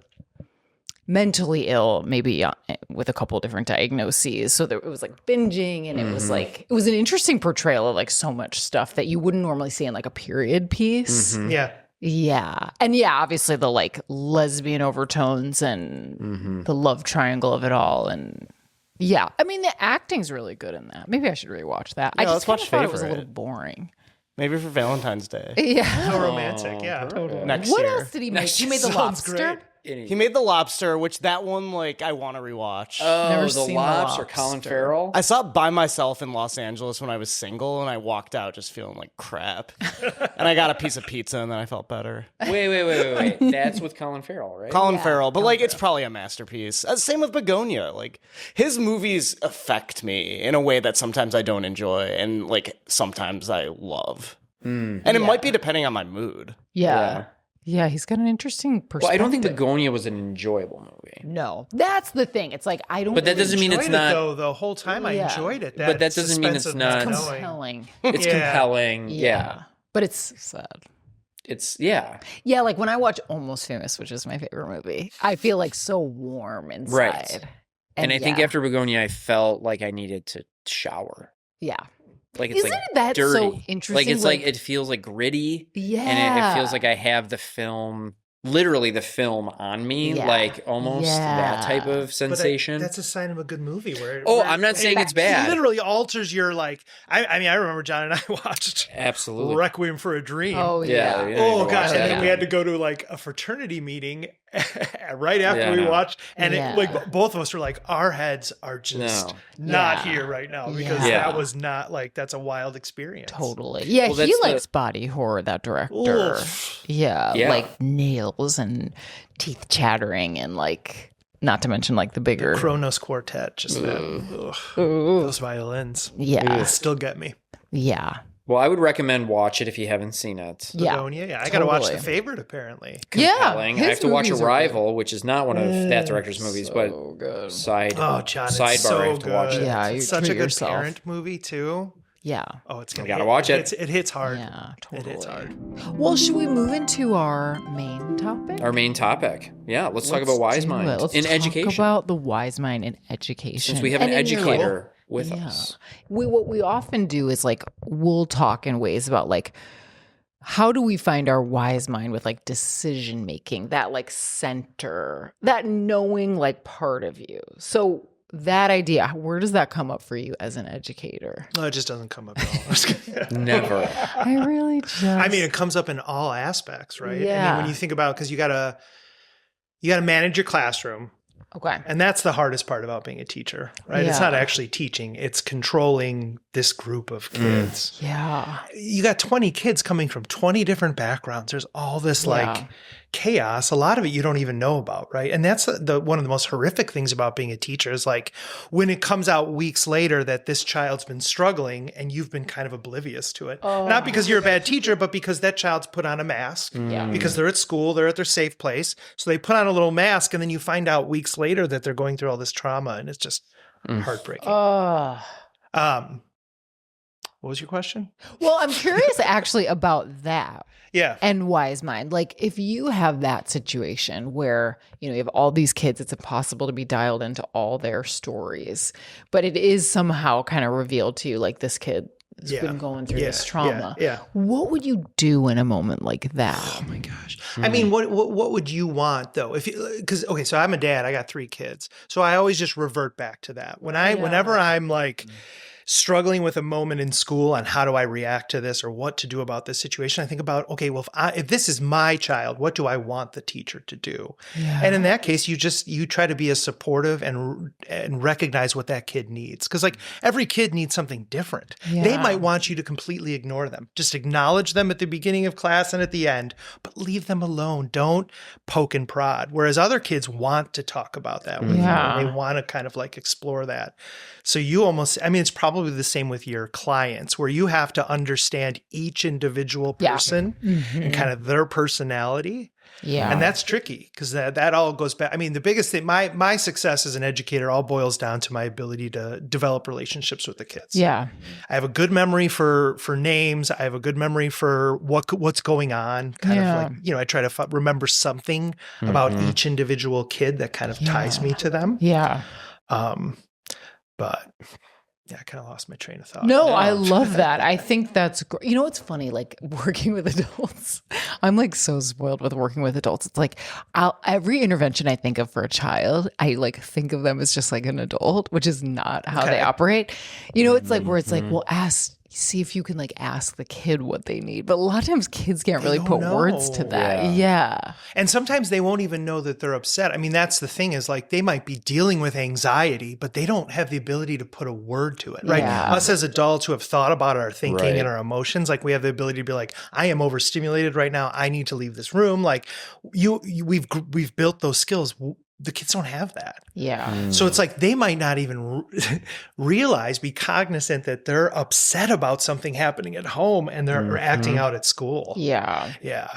mentally ill, maybe with a couple different diagnoses. So it was like binging, and it was like, it was an interesting portrayal of like so much stuff that you wouldn't normally see in like a period piece. Yeah. Yeah. And yeah, obviously the like lesbian overtones and the love triangle of it all. And yeah, I mean, the acting's really good in that. Maybe I should rewatch that. Yeah, I just let's watch thought it was a Favorite. little boring. Maybe for Valentine's Day. Yeah. So romantic, yeah. Totally. Next What year. else did he make? Next He made The Sounds Lobster. great. He made The Lobster, which that one, like, I want to rewatch. Oh, Never the seen The Lobster, Colin Lobster. Farrell. I saw it by myself in Los Angeles when I was single, and I walked out just feeling like crap. And I got a piece of pizza, and then I felt better. Wait. That's with Colin Farrell, right? Colin Farrell, but like, it's probably a masterpiece. Same with Bugonia. Like, his movies affect me in a way that sometimes I don't enjoy, and like sometimes I love. And it might be depending on my mood. Yeah. Yeah, he's got an interesting perspective. Well, I don't think Bugonia was an enjoyable movie. No, that's the thing. It's like, I don't. But that doesn't mean it's Enjoyed it, not. though, the whole time I enjoyed it. But that doesn't mean suspense it's of not- knowing. compelling. It's Yeah. compelling. Yeah. But it's sad. It's yeah. Yeah, like when I watch Almost Famous, which is my favorite movie, I feel like so warm inside. Right. And I think after Bugonia, I felt like I needed to shower. Yeah. Like it's Isn't like that dirty. so interesting? Like it's like it feels like gritty. Yeah. And it feels like I have the film, literally the film on me, Yeah. like almost that type of But sensation. that's a sign of a good movie. I'm not saying it's bad. It literally alters your like. I mean, I remember John and I watched Absolutely. Requiem for a Dream. Oh, Yeah. yeah. we didn't Oh even watch god! that And then we again. had to go to like a fraternity meeting, right after we watched, and Yeah. it, like both of us were like, our heads are just not here right now because that was not like, that's a wild experience. Totally. Yeah, well, he likes body horror, that director. Yeah, like nails and teeth chattering and like, not to mention like the bigger Kronos Quartet, just those violins. Yeah. Still get me. Yeah. Well, I would recommend watch it if you haven't seen it. Bugonia, I got to watch The Favorite, apparently. Compelling. I have to watch Arrival, which is not one of that director's movies, but good. Sidebar, so I have to watch it. Yeah, it's such a good parent movie, too. Yeah. Oh, it's gonna. Gotta watch it. It hits hard. Yeah, totally. It hits hard. Well, should we move into our main topic? Our main topic. Yeah, let's talk about wise mind in education. Let's talk about the wise mind in education. Since we have an educator with us. What we often do is like, we'll talk in ways about like, how do we find our wise mind with like decision making, that like center, that knowing like part of you. So that idea, where does that come up for you as an educator? No, it just doesn't come up at all. Never. I really just. I mean, it comes up in all aspects, right? Yeah. And then when you think about, because you gotta manage your classroom. Okay. And that's the hardest part about being a teacher, right? Yeah. It's not actually teaching, it's controlling this group of kids. Yeah. You got 20 kids coming from 20 different backgrounds. There's all this like chaos. A lot of it you don't even know about, right? And that's one of the most horrific things about being a teacher is like when it comes out weeks later that this child's been struggling and you've been kind of oblivious to it. Not because you're a bad teacher, but because that child's put on a mask. Because they're at school, they're at their safe place. So they put on a little mask and then you find out weeks later that they're going through all this trauma and it's just heartbreaking. What was your question? Well, I'm curious actually about that. Yeah. And wise mind. Like if you have that situation where, you have all these kids, it's impossible to be dialed into all their stories, but it is somehow kind of revealed to you like this kid has been going through this trauma. What would you do in a moment like that? Oh my gosh. I mean, what would you want though? So I'm a dad, I got 3 kids. So I always just revert back to that. Whenever I'm like struggling with a moment in school on how do I react to this or what to do about this situation, I think about, okay, well, if this is my child, what do I want the teacher to do? Yeah. And in that case, you try to be as supportive and recognize what that kid needs. Because like every kid needs something different. Yeah. They might want you to completely ignore them. Just acknowledge them at the beginning of class and at the end, but leave them alone. Don't poke and prod. Whereas other kids want to talk about that with you. They want to kind of like explore that. So it's probably the same with your clients where you have to understand each individual person and kind of their personality. Yeah. And that's tricky because that all goes back. I mean, the biggest thing, my success as an educator all boils down to my ability to develop relationships with the kids. Yeah. I have a good memory for names. I have a good memory for what's going on. Kind of like, I try to remember something about each individual kid that kind of ties me to them. Yeah. But I kind of lost my train of thought. No, I love that. I think that's great. You know what's funny? Like working with adults, I'm like so spoiled with working with adults. It's like every intervention I think of for a child, I like think of them as just like an adult, which is not how they operate. It's like where it's like, well, see if you can like ask the kid what they need. But a lot of times kids can't really put words to that. Yeah. And sometimes they won't even know that they're upset. I mean, that's the thing is like they might be dealing with anxiety, but they don't have the ability to put a word to it, right? Yeah. Us as adults who have thought about our thinking and our emotions, like we have the ability to be like, I am overstimulated right now. I need to leave this room. Like we've built those skills. The kids don't have that. Yeah. So it's like they might not even be cognizant that they're upset about something happening at home and they're acting out at school. Yeah. Yeah.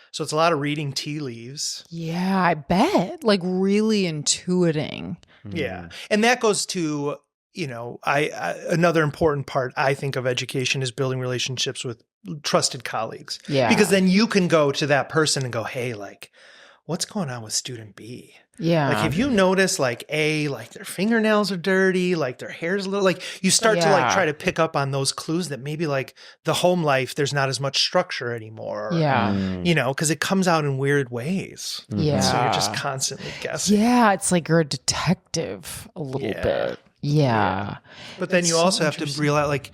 So it's a lot of reading tea leaves. Yeah, I bet. Like really intuiting. Yeah. And that goes to, another important part I think of education is building relationships with trusted colleagues. Yeah. Because then you can go to that person and go, hey, like, what's going on with student B? Yeah. Like, have you noticed like A, like their fingernails are dirty, like their hair's a little, like you start to like try to pick up on those clues that maybe like the home life, there's not as much structure anymore. Yeah. Because it comes out in weird ways. Yeah. So you're just constantly guessing. Yeah. It's like you're a detective a little bit. Yeah. But then you also have to realize like,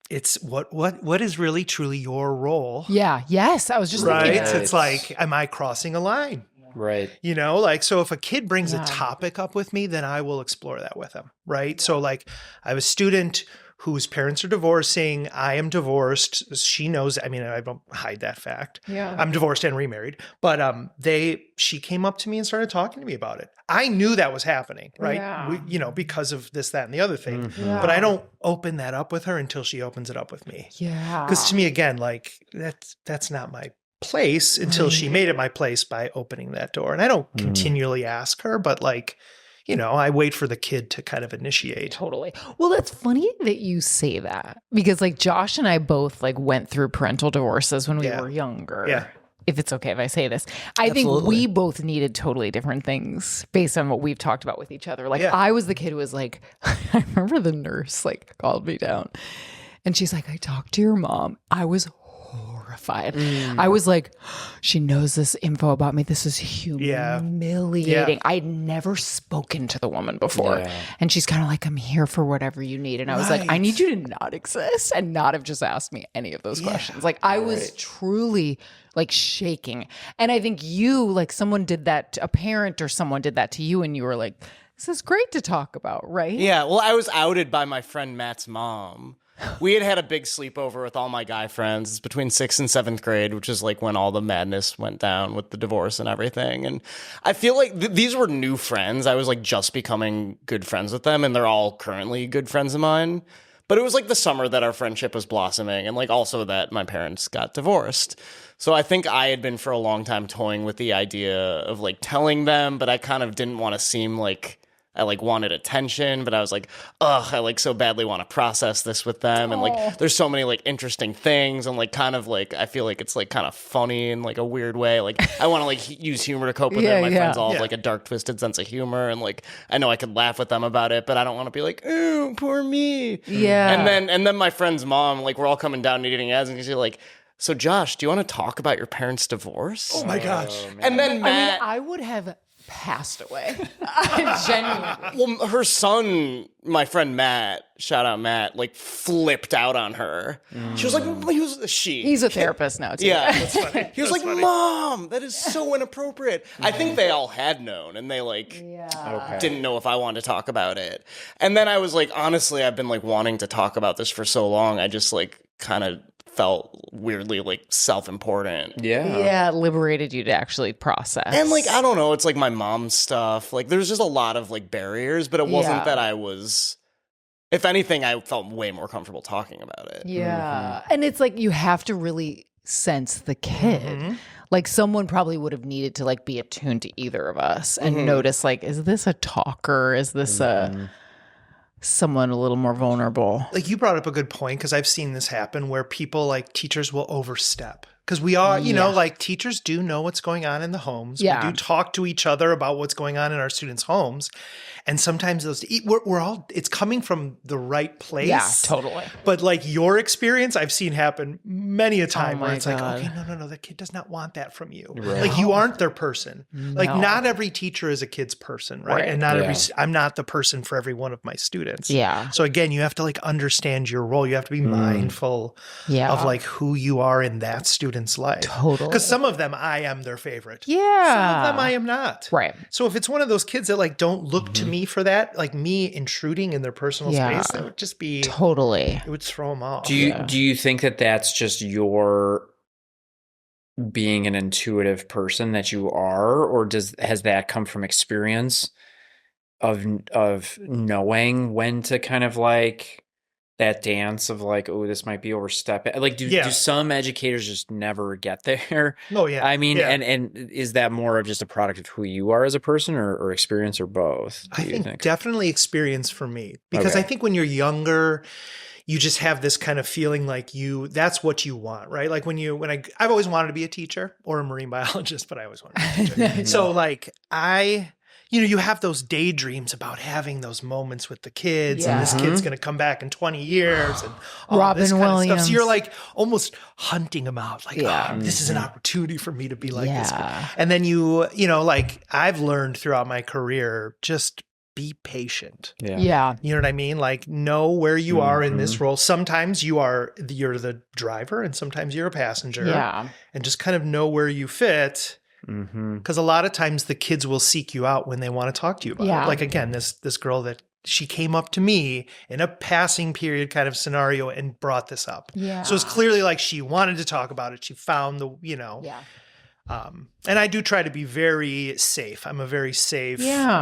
it's what is really truly your role. Yeah. Yes. I was just thinking that. It's like, am I crossing a line? Right. You know, like, so if a kid brings a topic up with me, then I will explore that with them. Right. So like I have a student whose parents are divorcing. I am divorced. She knows. I mean, I don't hide that fact. Yeah. I'm divorced and remarried. But she came up to me and started talking to me about it. I knew that was happening, right? Yeah. Because of this, that, and the other thing. Mm-hmm. Yeah. But I don't open that up with her until she opens it up with me. Yeah. Because to me, again, like that's not my place until she made it my place by opening that door. And I don't continually ask her, but like, you know, I wait for the kid to kind of initiate. Totally. Well, that's funny that you say that because like Josh and I both like went through parental divorces when we were younger. Yeah. If it's okay if I say this, I think we both needed totally different things based on what we've talked about with each other. Like I was the kid who was like, I remember the nurse like called me down and she's like, I talked to your mom. I was horrified. I was like, she knows this info about me. This is humiliating. I'd never spoken to the woman before. Yeah. And she's kind of like, I'm here for whatever you need. And I was like, I need you to not exist and not have just asked me any of those questions. Like I was truly like shaking. And I think you, like someone did that, a parent or someone did that to you and you were like, this is great to talk about, right? Yeah. Well, I was outed by my friend Matt's mom. We had a big sleepover with all my guy friends. It's between 6th and 7th grade, which is like when all the madness went down with the divorce and everything. And I feel like these were new friends. I was like just becoming good friends with them, and they're all currently good friends of mine. But it was like the summer that our friendship was blossoming, and like also that my parents got divorced. So I think I had been for a long time toying with the idea of like telling them, but I kind of didn't want to seem like I like wanted attention, but I was like, ugh, I like so badly want to process this with them. And like, there's so many like interesting things. And like, kind of like, I feel like it's like kind of funny in like a weird way. Like I want to like use humor to cope with it. My friends all have like a dark, twisted sense of humor. And like, I know I could laugh with them about it, but I don't want to be like, ooh, poor me. Yeah. And then my friend's mom, like we're all coming down and eating ads and she's like, so Josh, do you want to talk about your parents' divorce? Oh my gosh. And then Matt, I would have passed away. Genuinely. Well, her son, my friend Matt, shout out Matt, like flipped out on her. She was like, He's a therapist now too. Yeah. That's funny. He was like, Mom, that is so inappropriate. I think they all had known and they like didn't know if I wanted to talk about it. And then I was like, honestly, I've been like wanting to talk about this for so long. I just like kind of felt weirdly like self-important. Yeah, liberated you to actually process. And like, I don't know, it's like my mom's stuff. Like there's just a lot of like barriers, but it wasn't that I was, if anything, I felt way more comfortable talking about it. Yeah. And it's like you have to really sense the kid. Like someone probably would have needed to like be attuned to either of us and notice like, is this a talker? Is this someone a little more vulnerable? Like you brought up a good point because I've seen this happen where people like teachers will overstep. Because we are, you know, like teachers do know what's going on in the homes. Yeah. We do talk to each other about what's going on in our students' homes. And sometimes those, we're all, it's coming from the right place. Yeah, totally. But like your experience, I've seen happen many a time where it's God. like, okay, no, that kid does not want that from you. Right. Like you aren't their person. Like not every teacher is a kid's person, right? And not I'm not the person for every one of my students. Yeah. So again, you have to like understand your role. You have to be mindful of like who you are in that student's life. Totally. Because some of them, I am their favorite. Yeah. Some of them, I am not. Right. So if it's one of those kids that like don't look to me for that, like me intruding in their personal space, that would just be totally. It would throw them off. Do you think that that's just your being an intuitive person that you are, or has that come from experience of knowing when to kind of like that dance of like, oh, this might be overstepping? Like, do some educators just never get there? Oh yeah. I mean, and is that more of just a product of who you are as a person, or experience, or both? I think definitely experience for me, because I think when you're younger, you just have this kind of feeling like that's what you want, right? Like I've always wanted to be a teacher or a marine biologist, but I always wanted to be a teacher. So like you have those daydreams about having those moments with the kids, and this kid's going to come back in 20 years, and all Robin this kind Williams. of stuff. So you're like almost hunting them out, like, this is an opportunity for me to be like this kid. And then you know, like I've learned throughout my career, just be patient. Yeah. You know what I mean? Like know where you are in this role. Sometimes you're the driver, and sometimes you're a passenger. Yeah. And just kind of know where you fit. Because a lot of times the kids will seek you out when they want to talk to you about it. Like, again, this girl that she came up to me in a passing period kind of scenario and brought this up. So it's clearly like she wanted to talk about it. She found the, and I do try to be very safe. I'm a very safe,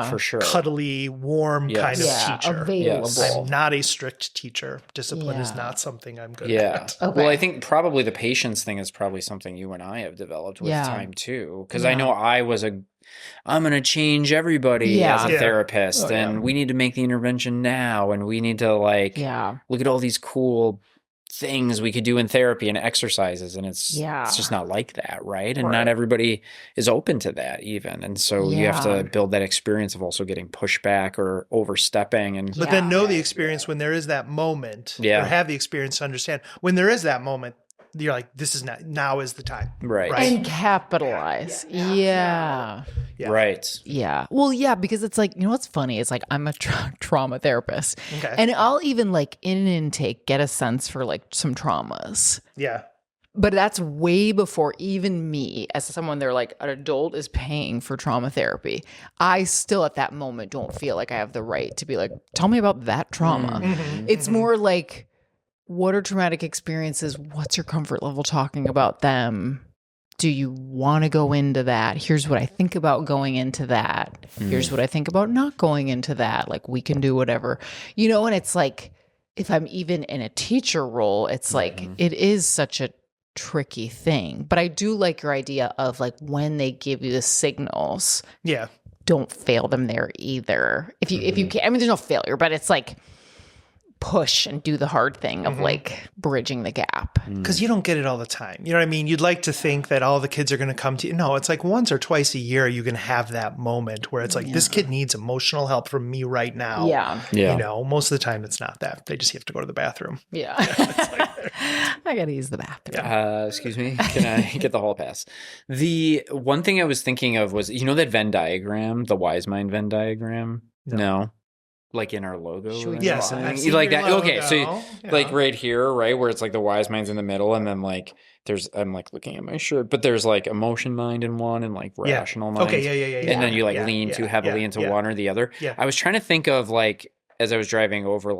for sure, cuddly, warm kind of teacher. Available. I'm not a strict teacher. Discipline is not something I'm good at. Well, I think probably the patience thing is probably something you and I have developed with time too. Because I know I'm going to change everybody as a therapist, and we need to make the intervention now, and we need to look at all these cool things we could do in therapy and exercises, and it's just not like that, right? And not everybody is open to that even, and so you have to build that experience of also getting pushback or overstepping, but then know the experience when there is that moment, or have the experience to understand when there is that moment. You're like, this is now is the time, right? And capitalize, right. Well, because it's like, what's funny is like I'm a trauma therapist, and I'll even in an intake get a sense for some traumas, but that's way before even me as someone they're like an adult is paying for trauma therapy. I still at that moment don't feel like I have the right to be like, tell me about that trauma. It's more like, what are traumatic experiences? What's your comfort level talking about them? Do you want to go into that? Here's what I think about going into that. Here's what I think about not going into that. Like, we can do whatever, and it's like, if I'm even in a teacher role, it's like, it is such a tricky thing. But I do like your idea of when they give you the signals, don't fail them there either. If you can, I mean, there's no failure, but it's like, push and do the hard thing of bridging the gap. Because you don't get it all the time. You know what I mean? You'd like to think that all the kids are going to come to you. No, it's like once or twice a year you can have that moment where it's like, this kid needs emotional help from me right now. Most of the time it's not that. They just have to go to the bathroom. I got to use the bathroom. Excuse me. Can I get the hall pass? The one thing I was thinking of was, that Venn diagram, the Wise Mind Venn diagram? No. Like in our logo? Yes. Like that. Logo. Okay. So right here, right? Where it's like the wise mind's in the middle. And then I'm looking at my shirt, but there's emotion mind in one and rational mind. Okay. And then you lean too heavily into one or the other. Yeah. I was trying to think of as I was driving over,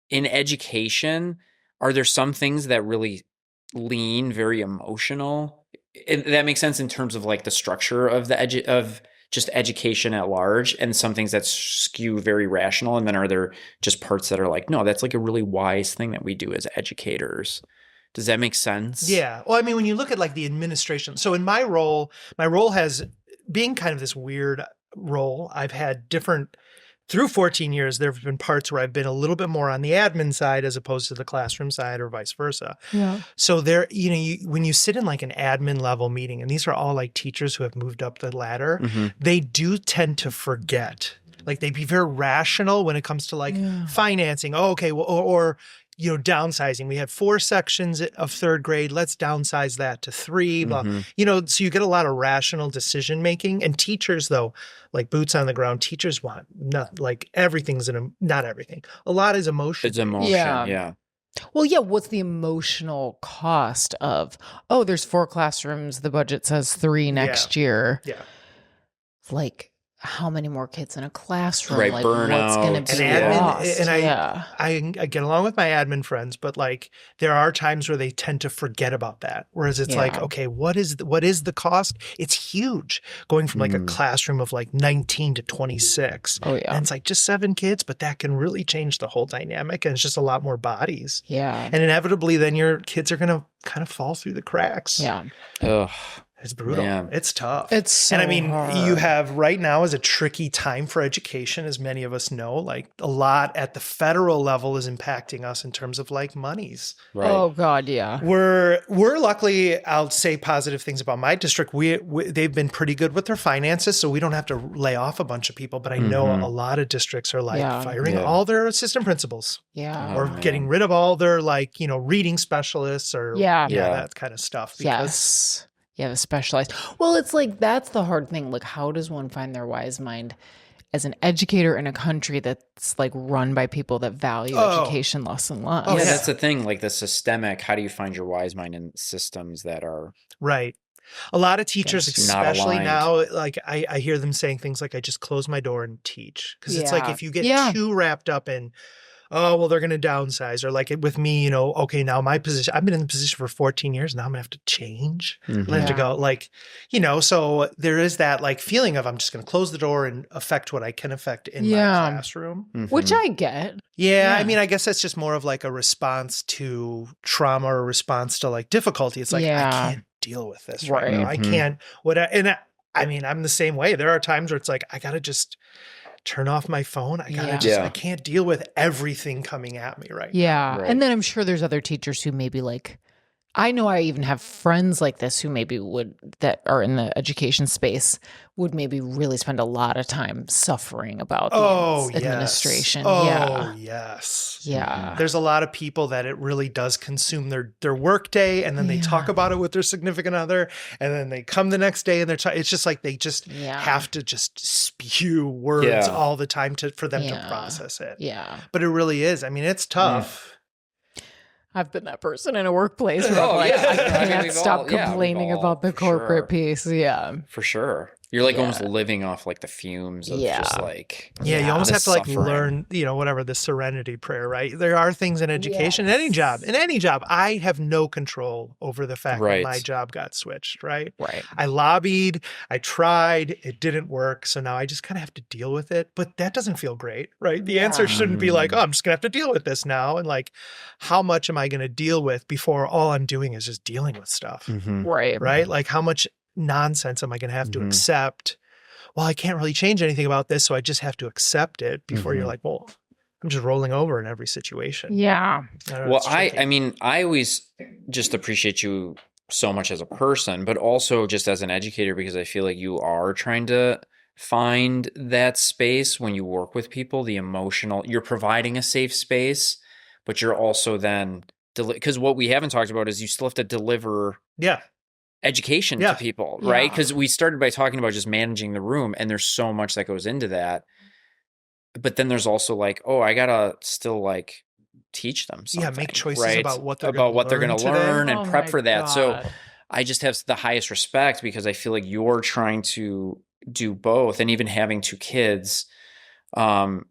in education, are there some things that really lean very emotional? That makes sense in terms of the structure of of just education at large, and some things that skew very rational. And then are there just parts that are no, that's a really wise thing that we do as educators? Does that make sense? Yeah. Well, I mean, when you look at the administration, so in my role has being kind of this weird role. I've had through 14 years, there have been parts where I've been a little bit more on the admin side as opposed to the classroom side or vice versa. Yeah. So there, when you sit in an admin level meeting, and these are all teachers who have moved up the ladder, they do tend to forget. They be very rational when it comes to financing. Oh, okay. Well, or downsizing. We have 4 sections of 3rd grade. Let's downsize that to 3. Blah. So you get a lot of rational decision making. And teachers, though, boots on the ground, teachers want not everything's not everything. A lot is emotion. It's emotion. Yeah. Well, yeah. What's the emotional cost of? Oh, there's 4 classrooms. The budget says 3 next year. Yeah. How many more kids in a classroom? Right, burnout. What's going to be lost? And I get along with my admin friends, but there are times where they tend to forget about that. Whereas it's okay, what is the cost? It's huge, going from a classroom of 19 to 26. Oh yeah, and it's just 7 kids, but that can really change the whole dynamic, and it's just a lot more bodies. Yeah, and inevitably, then your kids are going to kind of fall through the cracks. Yeah. Ugh. It's brutal. Yeah. It's tough. It's so and I mean, hard. You have right now is a tricky time for education, as many of us know. A lot at the federal level is impacting us in terms of monies. Right. Oh God, yeah. We're luckily, I'll say positive things about my district. They've been pretty good with their finances, so we don't have to lay off a bunch of people. But I know a lot of districts are firing all their assistant principals. Yeah. Or getting rid of all their reading specialists or that kind of stuff. Because Yeah, the specialized. Well, it's that's the hard thing. How does one find their wise mind as an educator in a country that's run by people that value education less and less? Yeah, that's the thing. The systemic, how do you find your wise mind in systems that are right? A lot of teachers, It's not especially aligned. now, like I hear them saying things like, I just close my door and teach. Because it's like if you get too wrapped up in, oh, well, they're going to downsize. Or like with me, you know, okay, now my position, I've been in the position for 14 years. Now I'm going to have to change. I'm going to have to go like, you know, so there is that like feeling of I'm just going to close the door and affect what I can affect in my classroom. Which I get. Yeah, I mean, I guess that's just more of like a response to trauma or a response to like difficulty. It's like, I can't deal with this right now. I can't, I mean, I'm the same way. There are times where it's like, I got to just turn off my phone. I gotta just, I can't deal with everything coming at me right now. Right. And then I'm sure there's other teachers who maybe like, I know I even have friends like this who maybe that are in the education space would maybe really spend a lot of time suffering about the administration. Yes. Yeah. There's a lot of people that it really does consume their work day, and then they talk about it with their significant other, and then they come the next day and it's just like they just have to just spew words all the time for them to process it. Yeah. But it really is. I mean, it's tough. I've been that person in a workplace where I'm like, I can't stop complaining about the corporate piece. Yeah. For sure. You're like almost living off like the fumes of just like. Yeah, you almost have to like learn, you know, whatever, the serenity prayer, right? There are things in education, in any job, I have no control over the fact that my job got switched, right? Right. I lobbied, I tried, it didn't work. So now I just kind of have to deal with it. But that doesn't feel great, right? The answer shouldn't be like, oh, I'm just going to have to deal with this now. And like, how much am I going to deal with before all I'm doing is just dealing with stuff? Right. Right? Like how much nonsense am I going to have to accept? Well, I can't really change anything about this, so I just have to accept it before you're like, well, I'm just rolling over in every situation. Yeah. Well, I mean, I always just appreciate you so much as a person, but also just as an educator, because I feel like you are trying to find that space when you work with people, the emotional, you're providing a safe space, but you're also then, because what we haven't talked about is you still have to deliver education to people, right? Because we started by talking about just managing the room, and there's so much that goes into that. But then there's also like, oh, I gotta still like teach them something. Make choices about what they're going to learn and prep for that. God. So I just have the highest respect because I feel like you're trying to do both, and even having two kids, and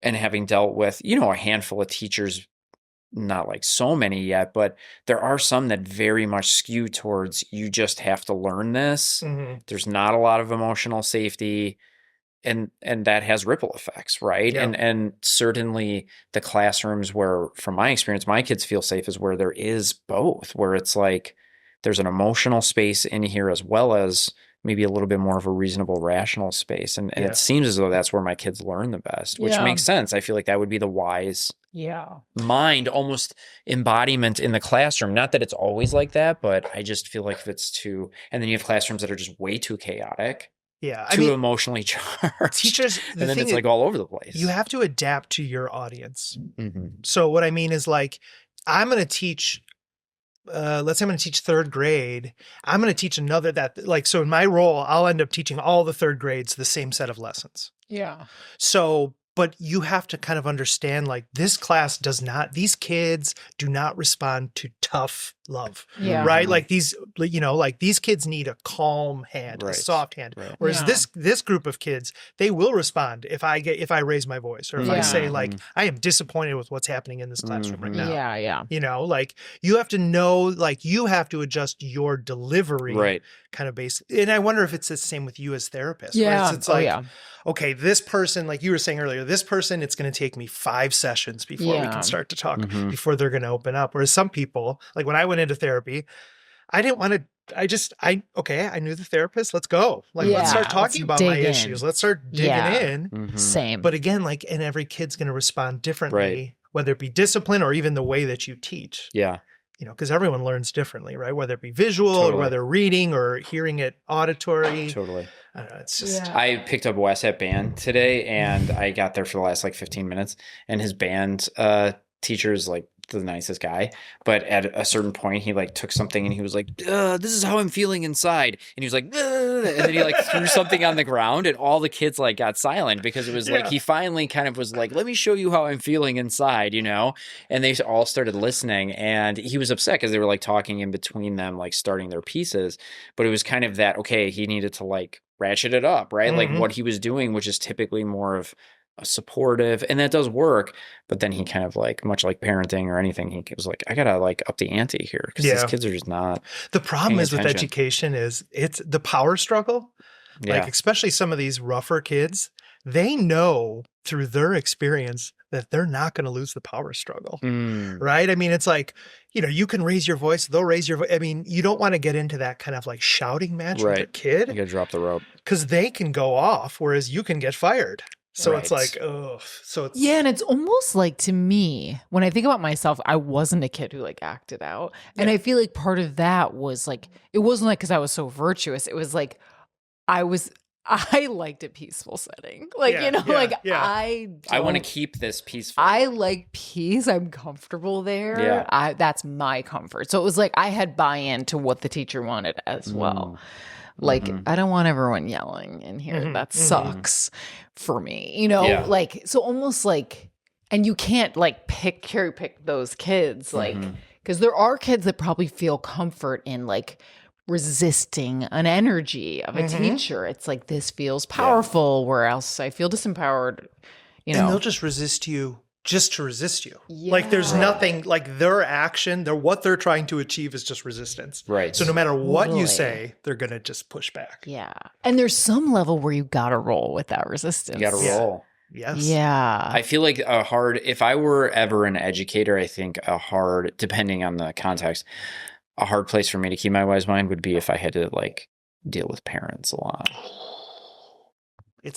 having dealt with, you know, a handful of teachers. Not like so many yet, but there are some that very much skew towards you just have to learn this. There's not a lot of emotional safety, and that has ripple effects, right? And certainly the classrooms where, from my experience, my kids feel safe is where there is both, where it's like there's an emotional space in here as well as maybe a little bit more of a reasonable, rational space. And it seems as though that's where my kids learn the best, which makes sense. I feel like that would be the wise mind, almost embodiment in the classroom. Not that it's always like that, but I just feel like if it's too, and then you have classrooms that are just way too chaotic. Too emotionally charged. Teachers, and then it's like all over the place. You have to adapt to your audience. So what I mean is like, I'm going to teach, let's say I'm going to teach third grade. I'm going to teach another so in my role, I'll end up teaching all the third grades the same set of lessons. Yeah. So, but you have to kind of understand, like, this class these kids do not respond to tough love, right? Like these, you know, like these kids need a calm hand, a soft hand. Whereas this group of kids, they will respond if I raise my voice, or if I say like, I am disappointed with what's happening in this classroom right now. Yeah. You know, like you have to know, like you have to adjust your delivery kind of base. And I wonder if it's the same with you as therapists. Yeah. It's like, okay, this person, like you were saying earlier, this person, it's going to take me 5 sessions before we can start to talk, before they're going to open up. Whereas some people, like when I went into therapy, I didn't want to, I knew the therapist, let's go. Like, let's start talking about my issues. Let's start digging in. Same. But again, like, and every kid's going to respond differently, whether it be discipline or even the way that you teach. Yeah. You know, because everyone learns differently, right? Whether it be visual or whether reading or hearing it auditory. Totally. I don't know. It's just. I picked up Wes at band today, and I got there for the last like 15 minutes, and his band teacher is like the nicest guy, but at a certain point he like took something and he was like, this is how I'm feeling inside. And he was like, and then he like threw something on the ground and all the kids like got silent because it was like, he finally kind of was like, let me show you how I'm feeling inside, you know? And they all started listening and he was upset because they were like talking in between them, like starting their pieces. But it was kind of that, okay, he needed to like ratchet it up, right? Like what he was doing, which is typically more of a supportive, and that does work. But then he kind of like, much like parenting or anything, he was like, I gotta like up the ante here because these kids are just not. The problem is with education is it's the power struggle. Like especially some of these rougher kids, they know through their experience that they're not going to lose the power struggle, right? I mean, it's like, you know, you can raise your voice, they'll raise your voice. I mean, you don't want to get into that kind of like shouting match with a kid. You got to drop the rope. Because they can go off, whereas you can get fired. So it's like, oh, so it's. Yeah, and it's almost like, to me, when I think about myself, I wasn't a kid who like acted out. And I feel like part of that was like, it wasn't like because I was so virtuous. It was like, I liked a peaceful setting. Like, I want to keep this peaceful. I like peace. I'm comfortable there. Yeah. That's my comfort. So it was like I had buy-in to what the teacher wanted as well. Like, I don't want everyone yelling in here. That sucks for me, you know? Like, so almost like, and you can't like cherry pick those kids, like, because there are kids that probably feel comfort in like resisting an energy of a teacher. It's like, this feels powerful, where else I feel disempowered, you know. And they'll just resist you just to resist you. Like there's nothing, like their action, what they're trying to achieve is just resistance. Right. So no matter what you say, they're going to just push back. Yeah. And there's some level where you got to roll with that resistance. You got to roll. Yes. Yeah. I feel like if I were ever an educator, I think depending on the context, a hard place for me to keep my wise mind would be if I had to like deal with parents a lot.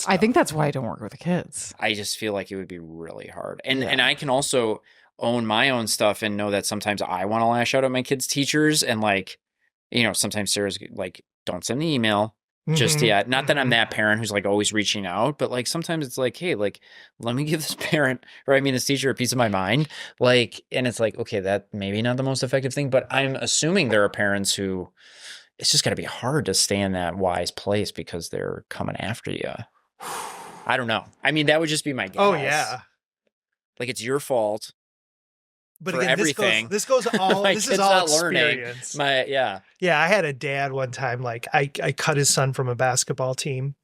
I think that's why I don't work with the kids. I just feel like it would be really hard. And I can also own my own stuff and know that sometimes I want to lash out at my kids' teachers. And like, you know, sometimes Sarah's like, don't send the email just yet. Not that I'm that parent who's like always reaching out, but like sometimes it's like, hey, like, let me give this teacher a piece of my mind. Like, and it's like, okay, that maybe not the most effective thing, but I'm assuming there are parents who it's just got to be hard to stay in that wise place because they're coming after you. I don't know. I mean, that would just be my guess. Oh, yeah. Like, it's your fault. But for again, everything. This goes all. This is all experience. Yeah. I had a dad one time. Like I cut his son from the basketball team,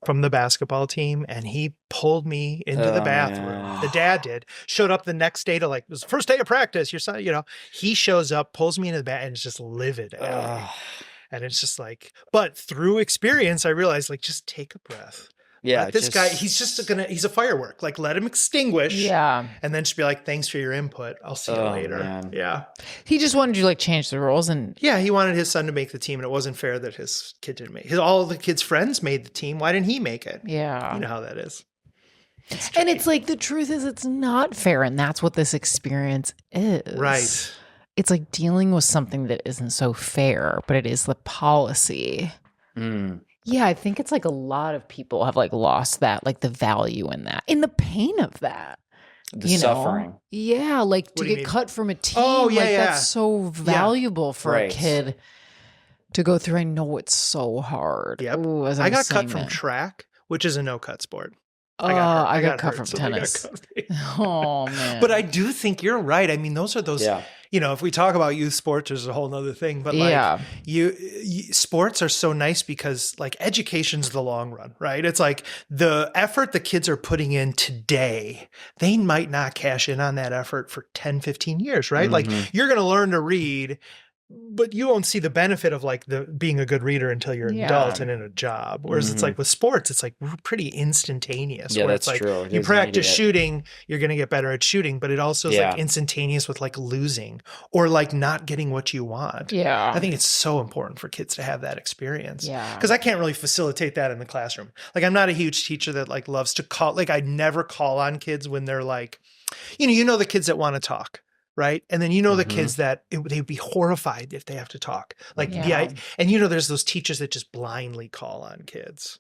and he pulled me into the bathroom. Man. The dad did. Showed up the next day to like, it was the first day of practice. Your son, you know, he shows up, pulls me into the bathroom, and is just livid. And it's just like, but through experience, I realized like, just take a breath. Yeah, let this guy, he's a firework. Like, let him extinguish. Yeah. And then just be like, thanks for your input. I'll see you later. Man. Yeah. He just wanted you to like change the rules and. Yeah. He wanted his son to make the team, and it wasn't fair that his kid didn't make it. All the kids' friends made the team. Why didn't he make it? Yeah. You know how that is. And it's like, the truth is it's not fair. And that's what this experience is. Right. It's like dealing with something that isn't so fair, but it is the policy. Yeah, I think it's like a lot of people have like lost that, like the value in that, in the pain of that. The suffering. Yeah, like to get cut from a team. That's so valuable for a kid to go through. I know it's so hard. Yep. Ooh, I got cut from track, which is a no-cut sport. I got cut from tennis. Oh, man. But I do think you're right. I mean, those are those, you know, if we talk about youth sports, there's a whole nother thing. But like sports are so nice because like education's the long run, right? It's like the effort the kids are putting in today, they might not cash in on that effort for 10, 15 years, right? Like you're going to learn to read, but you won't see the benefit of like being a good reader until you're an adult and in a job. Whereas it's like with sports, it's like pretty instantaneous. Yeah, where that's it's like true. You practice shooting, you're going to get better at shooting, but it also is like instantaneous with like losing or like not getting what you want. Yeah. I think it's so important for kids to have that experience. Yeah. Because I can't really facilitate that in the classroom. Like I'm not a huge teacher that like loves to call, like I never call on kids when they're like, you know the kids that want to talk. Right. And then, you know, the kids that they'd be horrified if they have to talk like, and you know, there's those teachers that just blindly call on kids.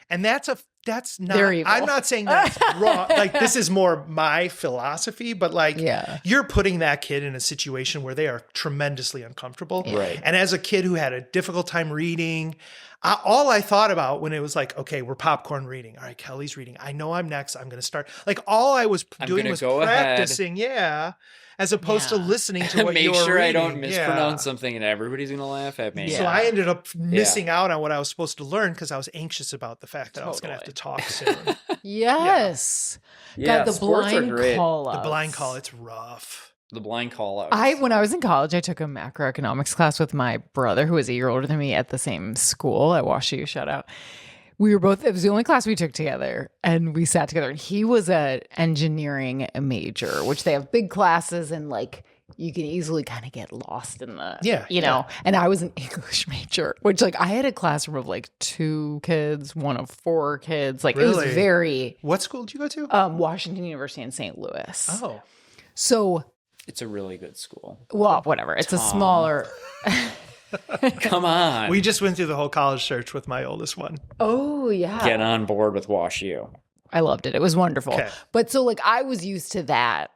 And that's that's not, I'm not saying that's wrong. Like, this is more my philosophy, but like, you're putting that kid in a situation where they are tremendously uncomfortable. Right. And as a kid who had a difficult time reading, all I thought about when it was like, okay, we're popcorn reading. All right, Kelly's reading. I know I'm next. I'm going to start. Like, all I was doing was practicing. Yeah. As opposed to listening to what you're reading. Make sure I don't mispronounce something and everybody's going to laugh at me. So I ended up missing out on what I was supposed to learn because I was anxious about the fact that I was going to have to talk soon. Yes. God, the blind call. The blind call, it's rough. The blind call out. When I was in college, I took a macroeconomics class with my brother, who was a year older than me, at the same school at WashU. Shout out. We were both, it was the only class we took together, and we sat together, and he was an engineering major, which they have big classes, and like you can easily kind of get lost in the, you know, and I was an English major, which like I had a classroom of like 2 kids, one of 4 kids. Like it was very. What school did you go to? Washington University in St. Louis. Oh. So. It's a really good school. Well, whatever. It's a smaller. Come on. We just went through the whole college search with my oldest one. Oh, yeah. Get on board with WashU. I loved it. It was wonderful. Okay. But so like I was used to that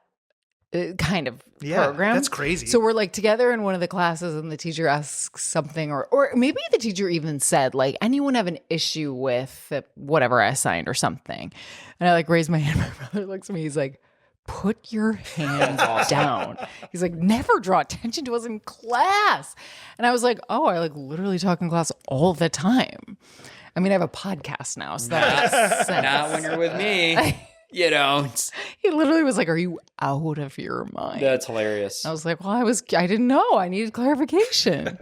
kind of program. That's crazy. So we're like together in one of the classes and the teacher asks something or maybe the teacher even said like, anyone have an issue with whatever I assigned or something? And I like raised my hand. My brother looks at me. He's like, put your hands down. He's like, never draw attention to us in class. And I was like, oh, I like literally talk in class all the time. I mean, I have a podcast now, so that makes sense. Not when you're with me. You don't. He literally was like, are you out of your mind? That's hilarious. I was like, well, I didn't know. I needed clarification.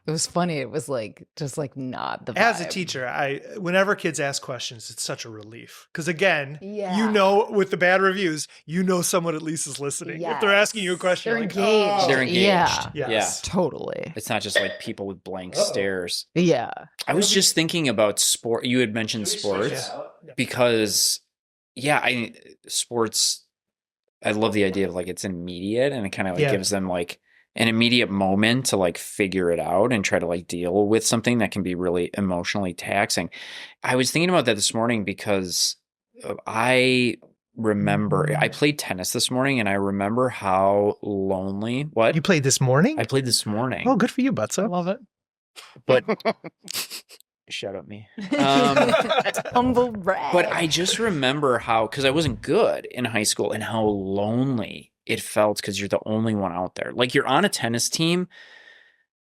It was funny. It was like, just like not the vibe. As a teacher, whenever kids ask questions, it's such a relief. Because again, you know, with the bad reviews, you know someone at least is listening. Yes. If they're asking you a question, they're engaged. Oh. They're engaged. Yeah. Yes. Totally. It's not just like people with blank stares. Yeah. I was just thinking about sport. You had mentioned sports because, sports, I love the idea of like it's immediate and it kind of like gives them like an immediate moment to like figure it out and try to like deal with something that can be really emotionally taxing. I was thinking about that this morning because I remember I played tennis this morning and I remember how lonely. What? You played this morning? I played this morning. Oh, good for you, Butso. I love it. But shut up me. Humble brag. But I just remember how, because I wasn't good in high school and how lonely it felt because you're the only one out there. Like you're on a tennis team,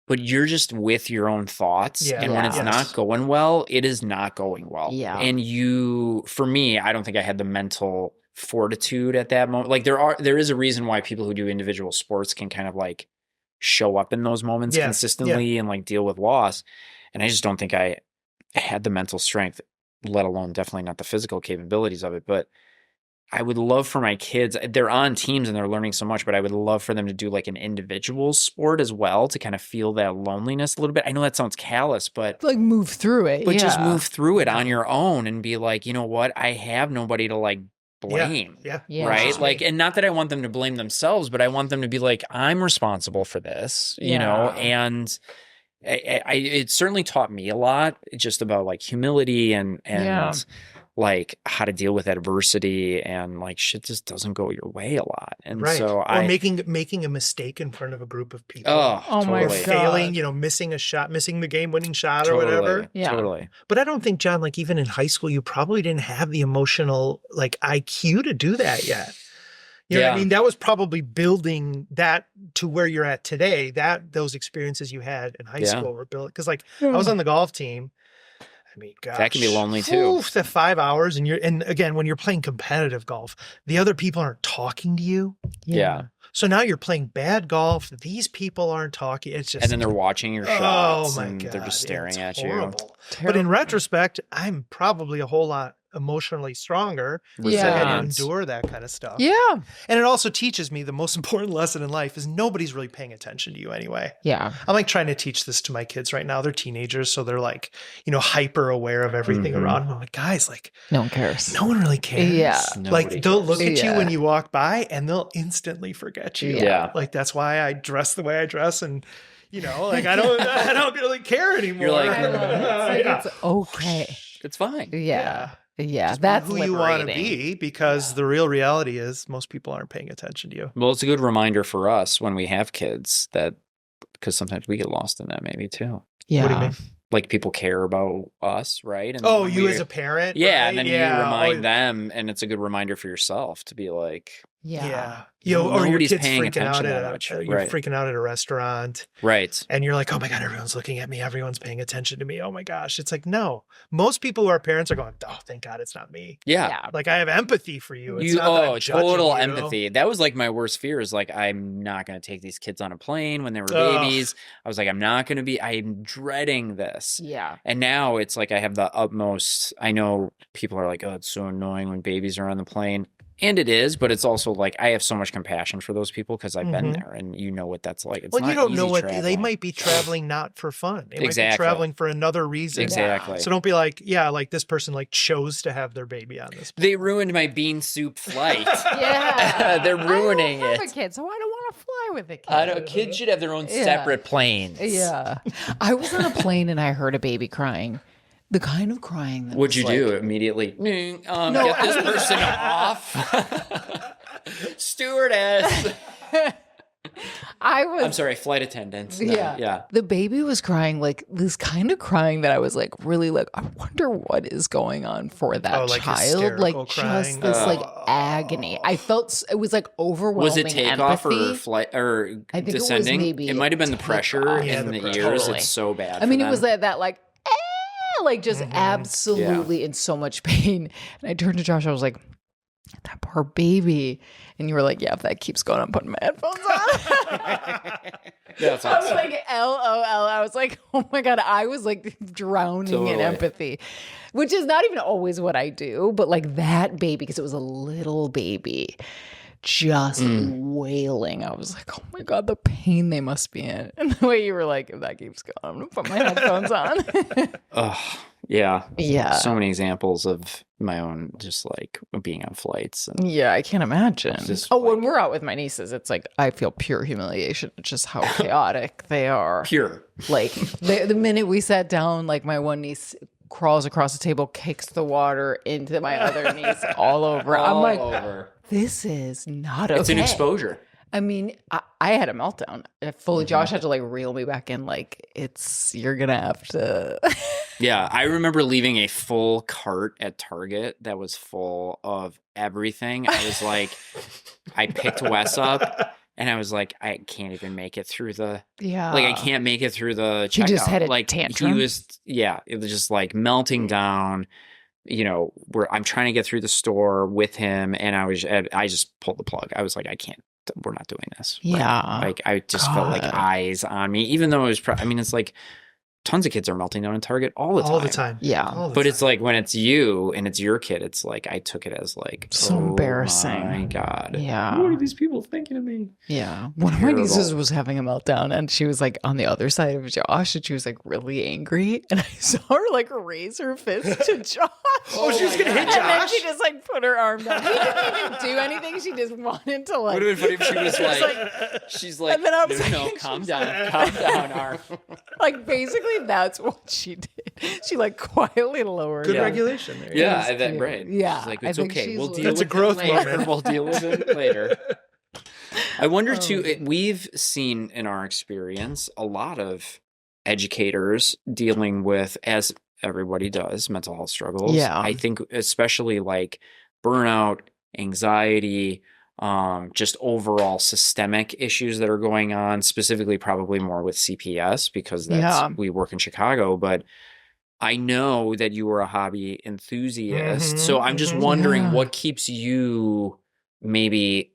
but you're just with your own thoughts. Yeah. And when it's not going well, it is not going well. Yeah. And for me, I don't think I had the mental fortitude at that moment. Like there is a reason why people who do individual sports can kind of like show up in those moments consistently and like deal with loss. And I just don't think I had the mental strength, let alone definitely not the physical capabilities of it. But I would love for my kids, they're on teams and they're learning so much, but I would love for them to do like an individual sport as well to kind of feel that loneliness a little bit. I know that sounds callous, but like move through it. But just move through it on your own and be like, you know what? I have nobody to like blame. Yeah. Right. Like, and not that I want them to blame themselves, but I want them to be like, I'm responsible for this, you know, and it certainly taught me a lot just about like humility and like how to deal with adversity and like shit just doesn't go your way a lot. And so making a mistake in front of a group of people. Oh totally. my God. Failing, missing a shot, missing the game winning shot or whatever. Yeah. Totally. But I don't think, John, like even in high school, you probably didn't have the emotional like IQ to do that yet. You know what I mean? That was probably building that to where you're at today. Those experiences you had in high school were built. Because like I was on the golf team. I mean, gosh, that can be lonely too. The 5 hours, and again, when you're playing competitive golf, the other people aren't talking to you. Yeah. So now you're playing bad golf. These people aren't talking. It's just, and then they're watching your shots. Oh my and God, they're just staring at horrible. you. But in retrospect, I'm probably a whole lot emotionally stronger. Yeah. To endure that kind of stuff. Yeah. And it also teaches me the most important lesson in life is nobody's really paying attention to you anyway. Yeah. I'm like trying to teach this to my kids right now. They're teenagers, so they're like, hyper aware of everything around them. I'm like, guys, like no one cares. No one really cares. Yeah. Like they'll look at you when you walk by and they'll instantly forget you. Yeah. Like that's why I dress the way I dress and like I don't really care anymore. You're like, it's okay. It's fine. Yeah. Yeah, Just that's be who you want to be, because the real reality is most people aren't paying attention to you. Well, it's a good reminder for us when we have kids that, because sometimes we get lost in that maybe too. Yeah. What do you mean? Like people care about us, right? And you as a parent? Yeah, right? and then you remind them, and it's a good reminder for yourself to be like, yeah. Or your nobody's kid's paying freaking out attention at that much. you're freaking out at a restaurant. Right. And you're like, oh my God, everyone's looking at me. Everyone's paying attention to me. Oh my gosh. It's like, no. Most people who are parents are going, oh, thank God it's not me. Yeah. Like, I have empathy for you. It's not that I'm judging total you. empathy. That was like my worst fear, is like, I'm not going to take these kids on a plane when they were babies. I was like, I'm dreading this. Yeah. And now it's like, I have the utmost, I know people are like, oh, it's so annoying when babies are on the plane. And it is, but it's also like, I have so much compassion for those people because I've been there, and you know what that's like. It's not you don't know easy what traveling. they might be traveling not for fun. They might be traveling for another reason. Exactly. So don't be like, like this person like chose to have their baby on this plane. They ruined my bean soup flight. Yeah. They're ruining I don't have it. a kid, so I don't want to fly with a kid. Kids should have their own separate planes. Yeah. I was on a plane and I heard a baby crying. The kind of crying that What'd you was do immediately? Get this person off. Stewardess. I'm sorry, flight attendants. No, yeah. The baby was crying, like this kind of crying that I was like, really like, I wonder what is going on for that like child. Like crying. just this like agony. I felt it was like overwhelming. Was it takeoff empathy. or flight or I think descending? It might have been the pressure in the ears. Totally. It's so bad. I mean, for it was them. that like like just absolutely in so much pain. And I turned to Josh, I was like, that poor baby. And you were like, yeah, if that keeps going, I'm putting my headphones on. That's awesome. I was like, LOL. I was like, oh my God. I was like drowning in empathy, which is not even always what I do. But like that baby, because it was a little baby, just wailing. I was like, oh my God, the pain they must be in. And the way you were like, if that keeps going, I'm going to put my headphones on. Yeah. Yeah. So many examples of my own just like being on flights. And yeah, I can't imagine. When like, we're out with my nieces, it's like I feel pure humiliation. It's just how chaotic they are. Pure. Like the minute we sat down, like my one niece crawls across the table, kicks the water into my other niece all over. I'm like, this is not okay. It's an exposure. I mean, I had a meltdown. Josh had to like reel me back in. Like, you're going to have to. Yeah. I remember leaving a full cart at Target that was full of everything. I was like, I picked Wes up and I was like, I can't even make it through the. Yeah. Like, I can't make it through the checkout. He just had a like, tantrum. He was, it was just like melting down. You know, where I'm trying to get through the store with him, and I just pulled the plug. I was like, I can't. We're not doing this. Yeah. Right? Like I just felt like eyes on me, even though it was. I mean, it's like tons of kids are melting down in Target all the time. Yeah. But it's like when it's you and it's your kid, it's like I took it as like so embarrassing. My God. Yeah. What are these people thinking of me? Yeah. One of my nieces was having a meltdown and she was like on the other side of Josh and she was like really angry. And I saw her like raise her fist to Josh. She was going to hit Josh? And then she just like put her arm down. He didn't even do anything. She just wanted to like. Would have been funny if she was like, she's like, and then I was no, calm down, arm. Like basically that's what she did. She like quietly lowered. Good regulation there. Yeah, right. Yeah, she's like, it's okay. We'll deal that's with a growth it later. moment. We'll deal with it later. I wonder too. We've seen in our experience a lot of educators dealing with, as everybody does, mental health struggles. Yeah, I think especially like burnout, anxiety. Just overall systemic issues that are going on, specifically probably more with CPS because we work in Chicago, but I know that you were a hobby enthusiast. So I'm just wondering what keeps you maybe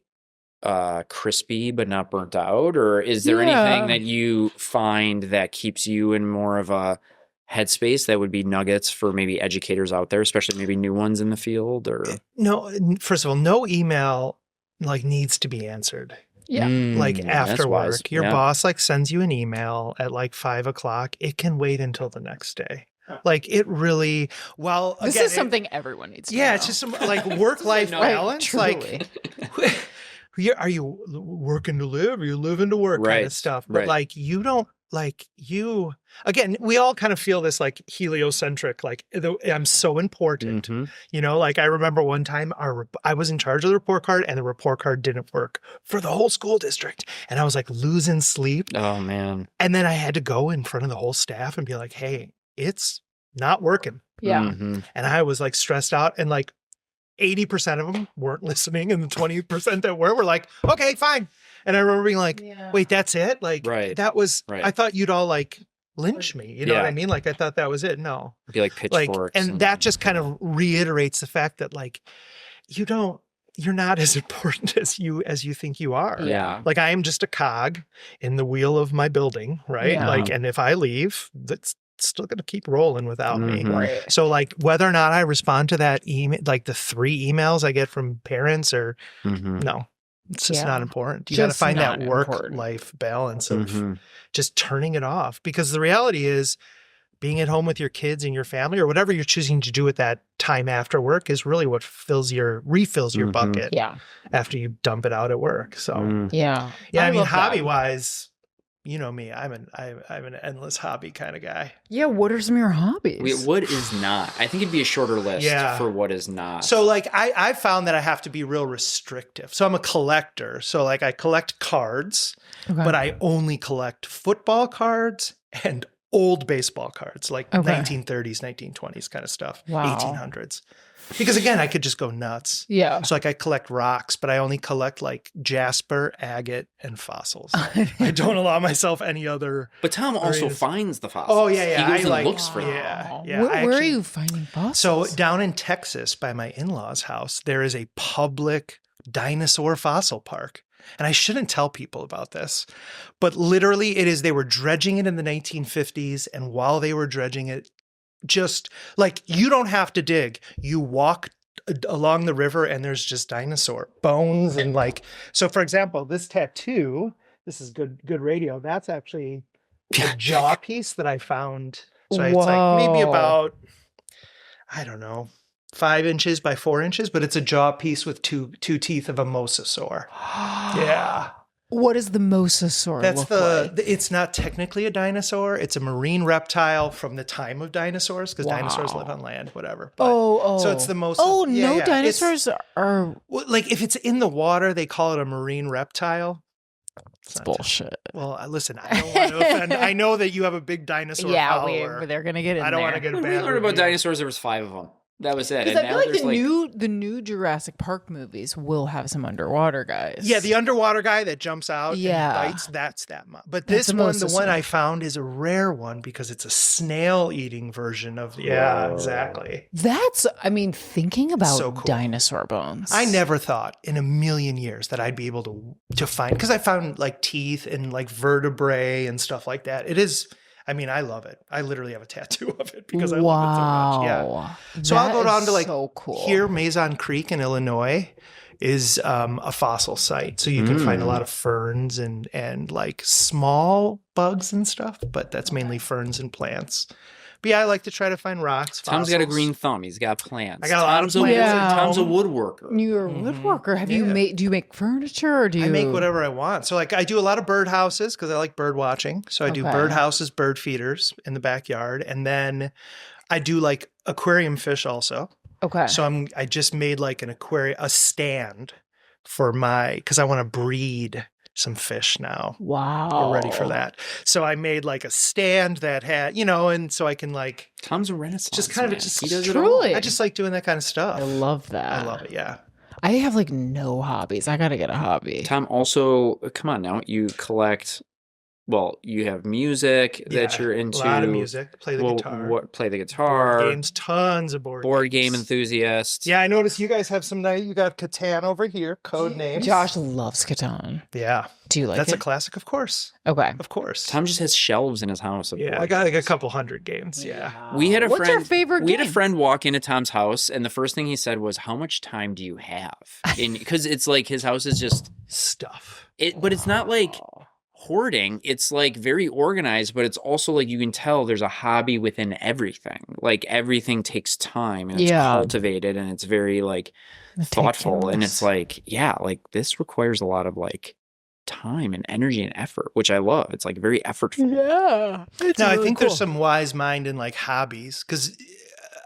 crispy but not burnt out, or is there anything that you find that keeps you in more of a headspace that would be nuggets for maybe educators out there, especially maybe new ones in the field? Or no, first of all, no email like needs to be answered. Yeah. Like after work, your boss like sends you an email at like 5:00. It can wait until the next day. Like it really, this is something everyone needs to know. It's just some like work-life balance. Like, are you working to live or you living to work kind of stuff? But like, you don't like you, again, we all kind of feel this like heliocentric, like I'm so important, you know, like I remember one time I was in charge of the report card and the report card didn't work for the whole school district. And I was like losing sleep. Oh man. And then I had to go in front of the whole staff and be like, hey, it's not working. Yeah. And I was like stressed out, and like 80% of them weren't listening. And the 20% that were like, okay, fine. And I remember being like, wait, that's it? Like, that was, I thought you'd all like lynch me. You know what I mean? Like, I thought that was it. No. It'd be like pitchforks. And that just kind of reiterates the fact that like, you're not as important as you think you are. Yeah. Like, I am just a cog in the wheel of my building, right? Yeah. Like, and if I leave, that's still going to keep rolling without me. Right. So like whether or not I respond to that email, like the 3 emails I get from parents or no, it's just not important. You got to find that work-life balance of just turning it off, because the reality is being at home with your kids and your family or whatever you're choosing to do at that time after work is really what refills your bucket after you dump it out at work. So I mean, hobby-wise, you know me, I'm an endless hobby kind of guy. Yeah, what are some of your hobbies? Wait, what is not? I think it'd be a shorter list for what is not. So like I found that I have to be real restrictive. So I'm a collector. So like I collect cards, but I only collect football cards and old baseball cards, like 1930s, 1920s kind of stuff, 1800s. Because again, I could just go nuts. Yeah. So like I collect rocks, but I only collect like jasper, agate, and fossils. I don't allow myself any other. But Tom also finds the fossils. Oh yeah. He goes and looks for them. Yeah. Where are you finding fossils? So down in Texas by my in-laws' house, there is a public dinosaur fossil park. And I shouldn't tell people about this, but literally they were dredging it in the 1950s. And while they were dredging it, just like, you don't have to dig. You walk along the river and there's just dinosaur bones. And like, so for example, this tattoo, this is good radio. That's actually a jaw piece that I found. So it's like maybe about, I don't know, 5 inches by 4 inches, but it's a jaw piece with two teeth of a mosasaur. Yeah. What does the mosasaur look like? It's not technically a dinosaur. It's a marine reptile from the time of dinosaurs, because dinosaurs live on land, whatever. But, so it's the most. Oh, no, dinosaurs are. Like if it's in the water, they call it a marine reptile. It's bullshit. Well, listen, I don't want to offend. I know that you have a big dinosaur follower. They're going to get in I don't there. want to get a When bad we learned about dinosaurs, there was 5 of them. That was it. Because I feel like the new Jurassic Park movies will have some underwater guys. Yeah, the underwater guy that jumps out and bites, that's that. But this one, the one I found is a rare one because it's a snail-eating version of... Yeah, exactly. That's, I mean, thinking about dinosaur bones. I never thought in a million years that I'd be able to find... Because I found like teeth and like vertebrae and stuff like that. It is... I mean, I love it. I literally have a tattoo of it because I love it so much. Yeah. So I'll go down to like here, Maison Creek in Illinois is a fossil site. So you can find a lot of ferns and like small bugs and stuff, but that's mainly ferns and plants. But yeah, I like to try to find rocks. Tom's got a green thumb. He's got plants. I got a lot of plants. Tom's a woodworker. You're a woodworker. Have you made? Do you make furniture or do you? I make whatever I want. So like I do a lot of bird houses because I like bird watching. So I do bird houses, bird feeders in the backyard, and then I do like aquarium fish also. Okay. So I just made like a stand for because I want to breed some fish now. Wow. We're ready for that. So I made like a stand that had, and so I can like... Tom's a Renaissance just kind man. of just He does truly. it all. I just like doing that kind of stuff. I love that. I love it, yeah. I have like no hobbies. I got to get a hobby. Tom also, come on now, you collect... Well, you have music that you're into. A lot of music. Play the guitar. Play the guitar. Board games. Tons of board game enthusiasts. Yeah, I noticed you guys have some nice... You got Catan over here. Code names. Josh loves Catan. Yeah. Do you like That's it? a classic, of course. Okay. Of course. Tom just has shelves in his house. I got like a couple hundred games. Yeah. We had a What's friend. your favorite game? We had a friend walk into Tom's house, and the first thing he said was, "How much time do you have?" Because it's like his house is just stuff. But it's not like hoarding. It's like very organized, but it's also like you can tell there's a hobby within everything. Like everything takes time and it's cultivated and it's very like thoughtful. And it's like, like this requires a lot of like time and energy and effort, which I love. It's like very effortful. Yeah. No, I think there's some wise mind in like hobbies, because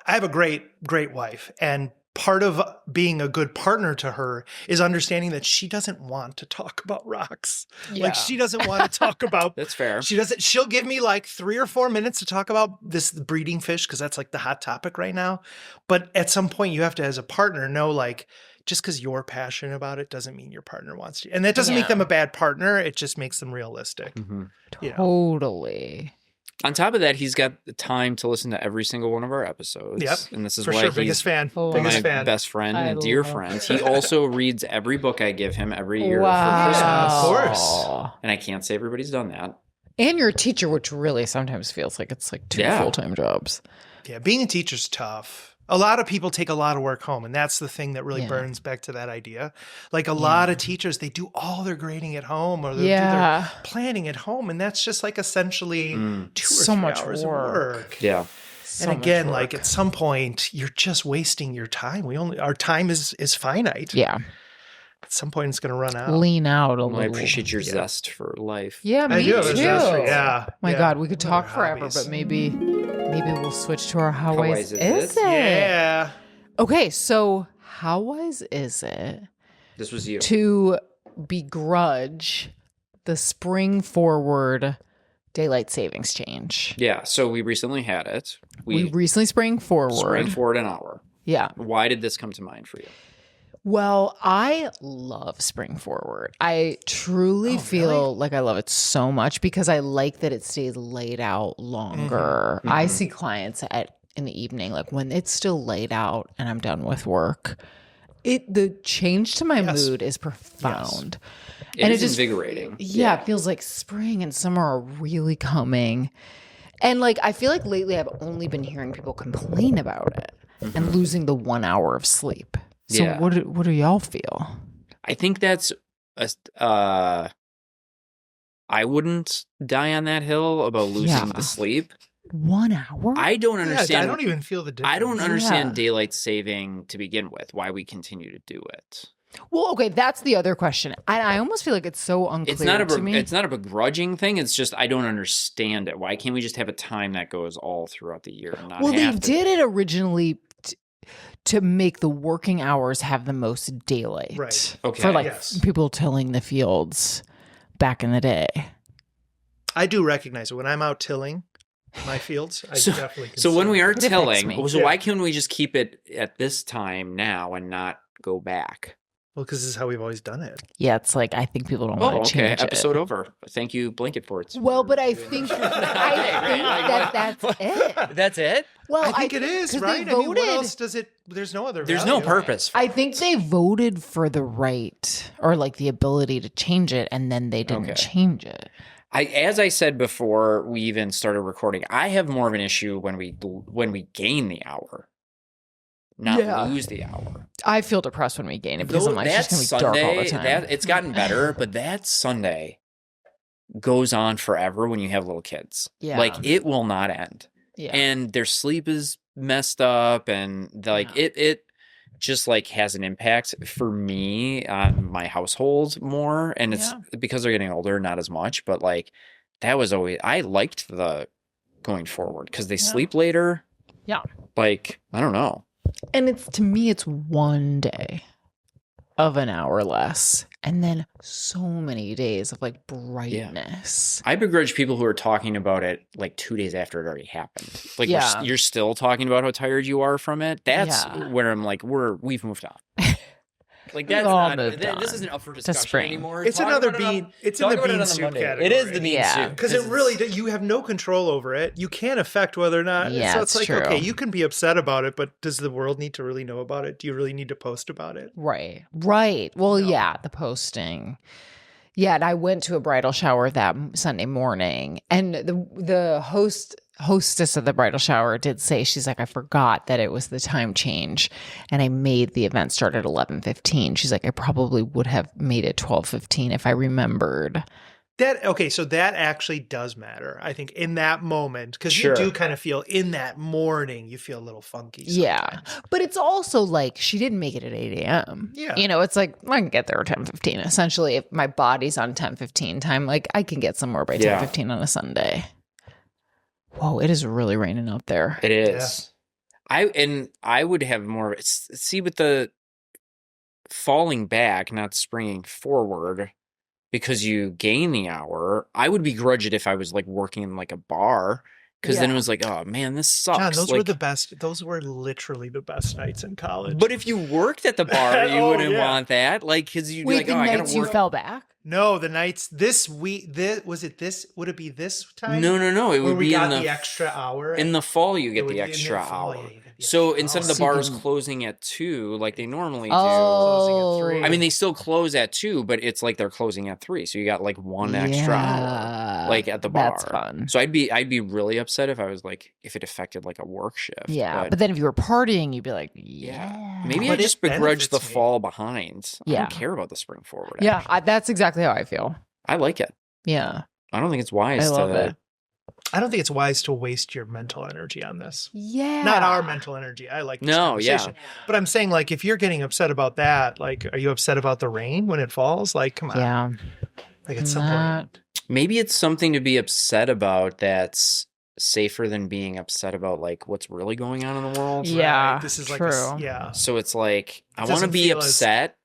I have a great wife, and part of being a good partner to her is understanding that she doesn't want to talk about rocks. Yeah. Like she doesn't want to talk about. That's fair. She'll give me like 3 or 4 minutes to talk about this breeding fish, because that's like the hot topic right now. But at some point you have to, as a partner, know like, just because you're passionate about it doesn't mean your partner wants to. And that doesn't make them a bad partner. It just makes them realistic. Mm-hmm. Totally. On top of that, he's got the time to listen to every single one of our episodes. Yep. And this is For why sure. he's Biggest fan. my best friend and dear friend. He also reads every book I give him every year for Christmas. Of course. And I can't say everybody's done that. And you're a teacher, which really sometimes feels like it's like 2 full-time jobs. Yeah, being a teacher's tough. A lot of people take a lot of work home, and that's the thing that really burns back to that idea. Like a lot of teachers, they do all their grading at home, or they do their planning at home, and that's just like essentially 2 or 3 hours of work. Yeah. And again, like at some point, you're just wasting your time. Our time is finite. Yeah. At some point, it's going to run out. Lean out a little. I appreciate your zest for life. Yeah, me too. Yeah. My God, we could talk forever, but maybe we'll switch to our how wise is it? Yeah. Okay, so how wise is it? This was you. To begrudge the spring forward daylight savings change. Yeah, so we recently had it. We recently sprang forward an hour. Yeah. Why did this come to mind for you? Well, I love spring forward. I truly feel like I love it so much because I like that it stays laid out longer. I see clients in the evening, like when it's still laid out and I'm done with work. The change to my mood is profound. It is invigorating. Yeah, it feels like spring and summer are really coming. And like I feel like lately I've only been hearing people complain about it and losing the 1 hour of sleep. So what do y'all feel? I think that's I wouldn't die on that hill about losing the sleep. 1 hour? I don't understand. I don't even feel the difference. I don't understand daylight saving to begin with, why we continue to do it. Well, okay, that's the other question. I almost feel like it's so unclear to me. It's not a begrudging thing. It's just I don't understand it. Why can't we just have a time that goes all throughout the year and not they did it originally to make the working hours have the most daylight. Right. Okay. For people tilling the fields back in the day. I do recognize it. When I'm out tilling my fields, I definitely can So when we are It affects me. tilling, so why can't we just keep it at this time now and not go back? Well, because this is how we've always done it. Yeah, it's like I think people don't want to change it. Episode over. Thank you, Blanket Forts. Well, but I think that's it. That's it? Well, I think it is, right? I mean, what else does it? There's no other There's value. no purpose. I think they voted for the right or like the ability to change it, and then they didn't change it. As I said before we even started recording, I have more of an issue when we gain the hour, not lose the hour. I feel depressed when we gain it because I'm like, it's just going to be dark all the time. It's gotten better, but that Sunday goes on forever when you have little kids. Yeah. Like, it will not end. Yeah. And their sleep is messed up, and it just like has an impact for me on my household more. And it's because they're getting older, not as much, but like that was always, I liked the going forward because they sleep later. Yeah. Like, I don't know. And to me, it's 1 day of an hour less. And then so many days of like brightness. I begrudge people who are talking about it like 2 days after it already happened. Like you're still talking about how tired you are from it. That's where I'm like, we've moved on. Like that's not, this isn't up for discussion anymore. It's another bean. It's in the bean soup category. It is the bean soup because it really you have no control over it. You can't affect whether or not. Yeah, so it's like true. Okay, you can be upset about it, but does the world need to really know about it? Do you really need to post about it? Right. Well, the posting. Yeah, and I went to a bridal shower that Sunday morning, and the hostess of the bridal shower did say, she's like, I forgot that it was the time change, and I made the event start at 11:15. She's like, I probably would have made it 12:15 if I remembered So that actually does matter, I think, in that moment, because Sure. you do kind of feel in that morning, you feel a little funky sometimes. Yeah. But it's also like she didn't make it at 8 a.m. Yeah. You know, it's like I can get there at 10:15. Essentially, if my body's on 10:15 time, like I can get somewhere by 10:15 on a Sunday. Whoa, it is really raining out there. It is. Yeah. I would have more. See, with the falling back, not springing forward, because you gain the hour, I would begrudge it if I was like working in like a bar, because then it was like, oh man, this sucks. John, those like, were the best. Those were literally the best nights in college. But if you worked at the bar, you wouldn't want that, like, because you'd be like, oh, I gotta work. You fell back. No, the nights this week. Would it be this time? No. It would be in the extra hour. In the fall, you get the extra hour. So instead of the bars closing at 2, like they normally do, closing at 3. I mean, they still close at 2, but it's like they're closing at 3. So you got like 1 extra hour, like at the bar. That's fun. So I'd be really upset if I was like, if it affected like a work shift. Yeah, but then if you were partying, you'd be like, maybe I just begrudge the fall behind. I don't care about the spring forward. Yeah, that's exactly how I feel. I like it. Yeah, I don't think it's wise. I love it. I don't think it's wise to waste your mental energy on this. Yeah. Not our mental energy. I like this conversation. But I'm saying, like, if you're getting upset about that, like, are you upset about the rain when it falls? Like, come on. Yeah. Like, at some point. Maybe it's something to be upset about that's safer than being upset about, like, what's really going on in the world. Yeah. Right? This is like, true. So it's like, I want to be upset,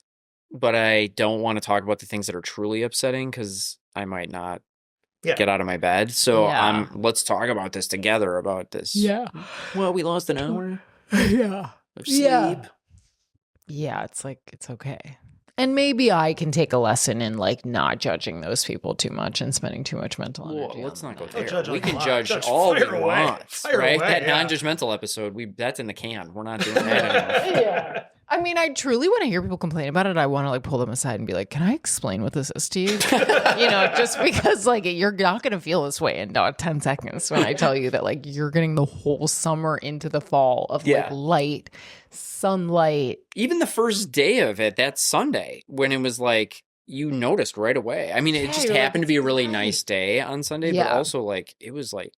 but I don't want to talk about the things that are truly upsetting because I might not get out of my bed. So let's talk about this together about this. Yeah. Well, we lost an hour. Yeah. Of sleep. Yeah. It's like, it's okay. And maybe I can take a lesson in like not judging those people too much and spending too much mental energy. Well, let's not go there. We can judge all we want, right? That non-judgmental episode, that's in the can. We're not doing that anymore. Yeah. I mean, I truly, when I hear people complain about it, I want to like pull them aside and be like, can I explain what this is to you? You know, just because like you're not going to feel this way in 10 seconds when I tell you that like you're getting the whole summer into the fall of like light, sunlight. Even the first day of it, that Sunday, when it was like, you noticed right away. I mean, it just happened to be a really nice day on Sunday, but also like, it was like,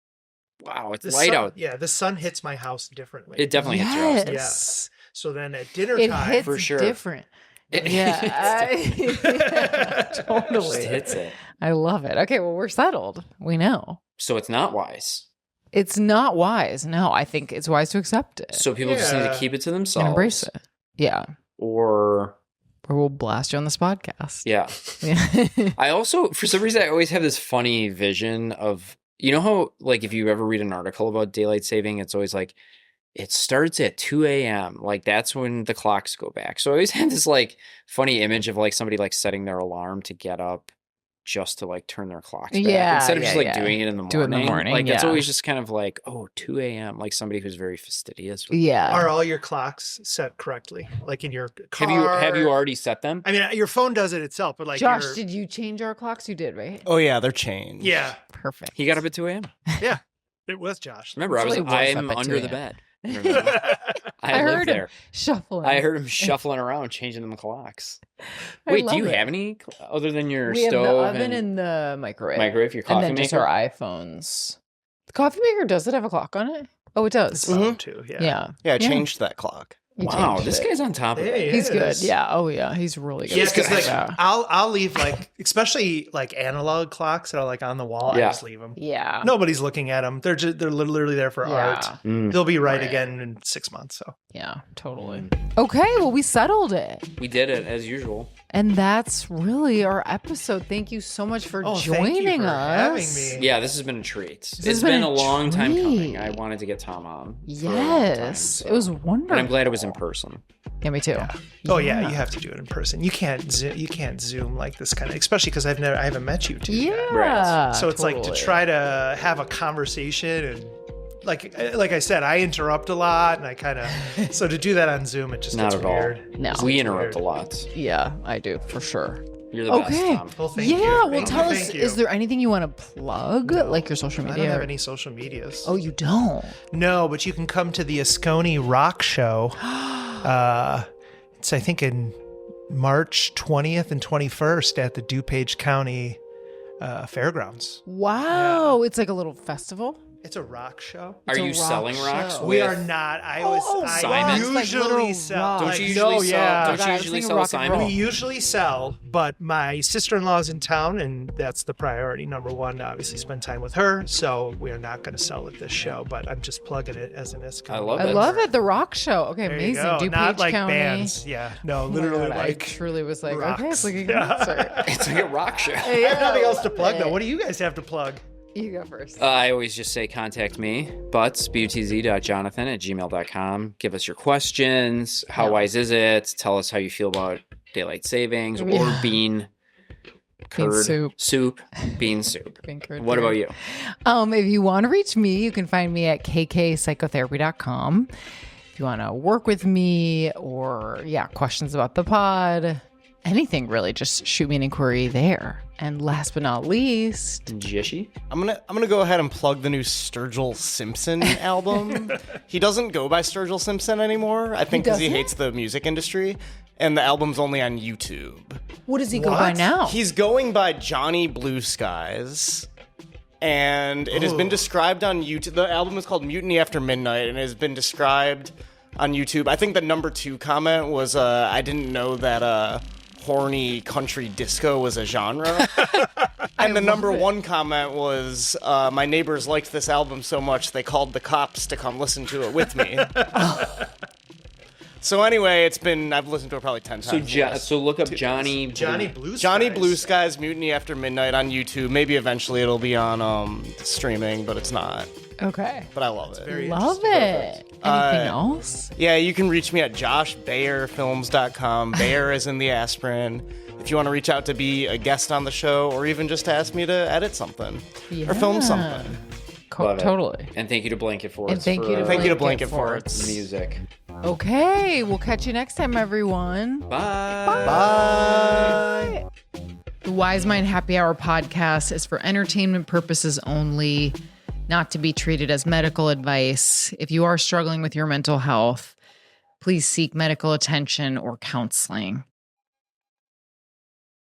wow, it's light out. Yeah, the sun hits my house differently. It definitely hits your house. Yes. So then at dinner time, hits for sure, different. Totally. Just hits it. I love it. Okay, well, we're settled. We know. So it's not wise. It's not wise. No, I think it's wise to accept it. So people just need to keep it to themselves. And embrace it. Yeah. Or we'll blast you on this podcast. Yeah. I also, for some reason, I always have this funny vision of, you know how, like, if you ever read an article about daylight saving, it's always like, it starts at 2 a.m. Like, that's when the clocks go back. So I always have this, like, funny image of, like, somebody, like, setting their alarm to get up just to, like, turn their clocks back. Instead of just, like, doing it in the morning. Do it in the morning, like, it's always just kind of like, oh, 2 a.m. Like, somebody who's very fastidious. Are all your clocks set correctly? Like, in your car? Have you already set them? I mean, your phone does it itself, but, like, Josh, did you change our clocks? You did, right? Oh, yeah, they're changed. Yeah. Perfect. He got up at 2 a.m. Yeah. It was Josh. Remember, I'm under the bed. I heard him shuffling. I heard him shuffling around, changing them clocks. Wait, do you have any other than your stove? We have the oven and the microwave. Your coffee maker? And then just our iPhones. The coffee maker, does it have a clock on it? Oh, it does. Too, yeah. I changed that clock. Wow, this guy's on top of it. He's good. Yeah. Oh, yeah. He's really good. Yeah, because like I'll leave like, especially like analog clocks that are like on the wall. I just leave them. Yeah. Nobody's looking at them. They're literally there for art. They'll be right again in 6 months. So yeah, totally. Okay, well, we settled it. We did it as usual. And that's really our episode. Thank you so much for joining us. Having me. Yeah, this has been a treat. It's been a long time coming. I wanted to get Tom on. Yes, it was wonderful. And I'm glad it was in person. Yeah, me too. Yeah. Oh yeah, you have to do it in person. You can't Zoom like this kind of, especially because I haven't met you two. Yeah, right. So it's like to try to have a conversation and like I said, I interrupt a lot and I kind of so to do that on Zoom, it just gets weird. No, we interrupt a lot. Yeah, I do for sure. You're the best, Tom. Well, thank you. Well, tell us, is there anything you want to plug? No, like your social media? I don't have any social medias. Oh, you don't? No, but you can come to the Asconi Rock Show. It's, I think, in March 20th and 21st at the DuPage County fairgrounds. Wow. It's like a little festival. It's a rock show. Are you selling rocks? We are not. I Simon? usually sell. Don't you usually sell? Don't you usually sell Simon? We usually sell, but my sister-in-law's in town, and that's the priority. Number one, obviously, spend time with her. So we are not going to sell at this show, but I'm just plugging it as an ISCO. I love it. The rock show. Okay, there amazing. DuPage Not like County. Bands. Yeah, no, literally God, like. I truly was like, rocks. okay, it's like a concert. It's like a rock show. I have nothing else to plug though. What do you guys have to plug? You go first. I always just say contact me, butz.jonathan@gmail.com. Give us your questions. How wise is it? Tell us how you feel about daylight savings or bean soup. Bean soup. Bean curd What about you? If you want to reach me, you can find me at kkpsychotherapy.com. If you want to work with me or, questions about the pod, anything really, just shoot me an inquiry there. And last but not least, Jishy. I'm gonna go ahead and plug the new Sturgill Simpson album. He doesn't go by Sturgill Simpson anymore. I think because he hates the music industry. And the album's only on YouTube. What does he go by now? He's going by Johnny Blue Skies. And it has been described on YouTube. The album is called Mutiny After Midnight, and it has been described on YouTube. I think the number 2 comment was, I didn't know that horny country disco was a genre. And the number 1 comment was, my neighbors liked this album so much they called the cops to come listen to it with me. So anyway, I've listened to it probably 10 times. So look up Johnny Blue Skies Mutiny After Midnight on YouTube. Maybe eventually it'll be on streaming, but it's not. Okay. But I love it. Love it. Anything else? Yeah, you can reach me at joshbayerfilms.com. Bayer is in the aspirin. If you want to reach out to be a guest on the show or even just to ask me to edit something or film something. Totally. And thank you to Blanket Forts. And thank you to Blanket Forts. Music. Okay, we'll catch you next time, everyone. Bye. The Wise Mind Happy Hour podcast is for entertainment purposes only, not to be treated as medical advice. If you are struggling with your mental health, please seek medical attention or counseling.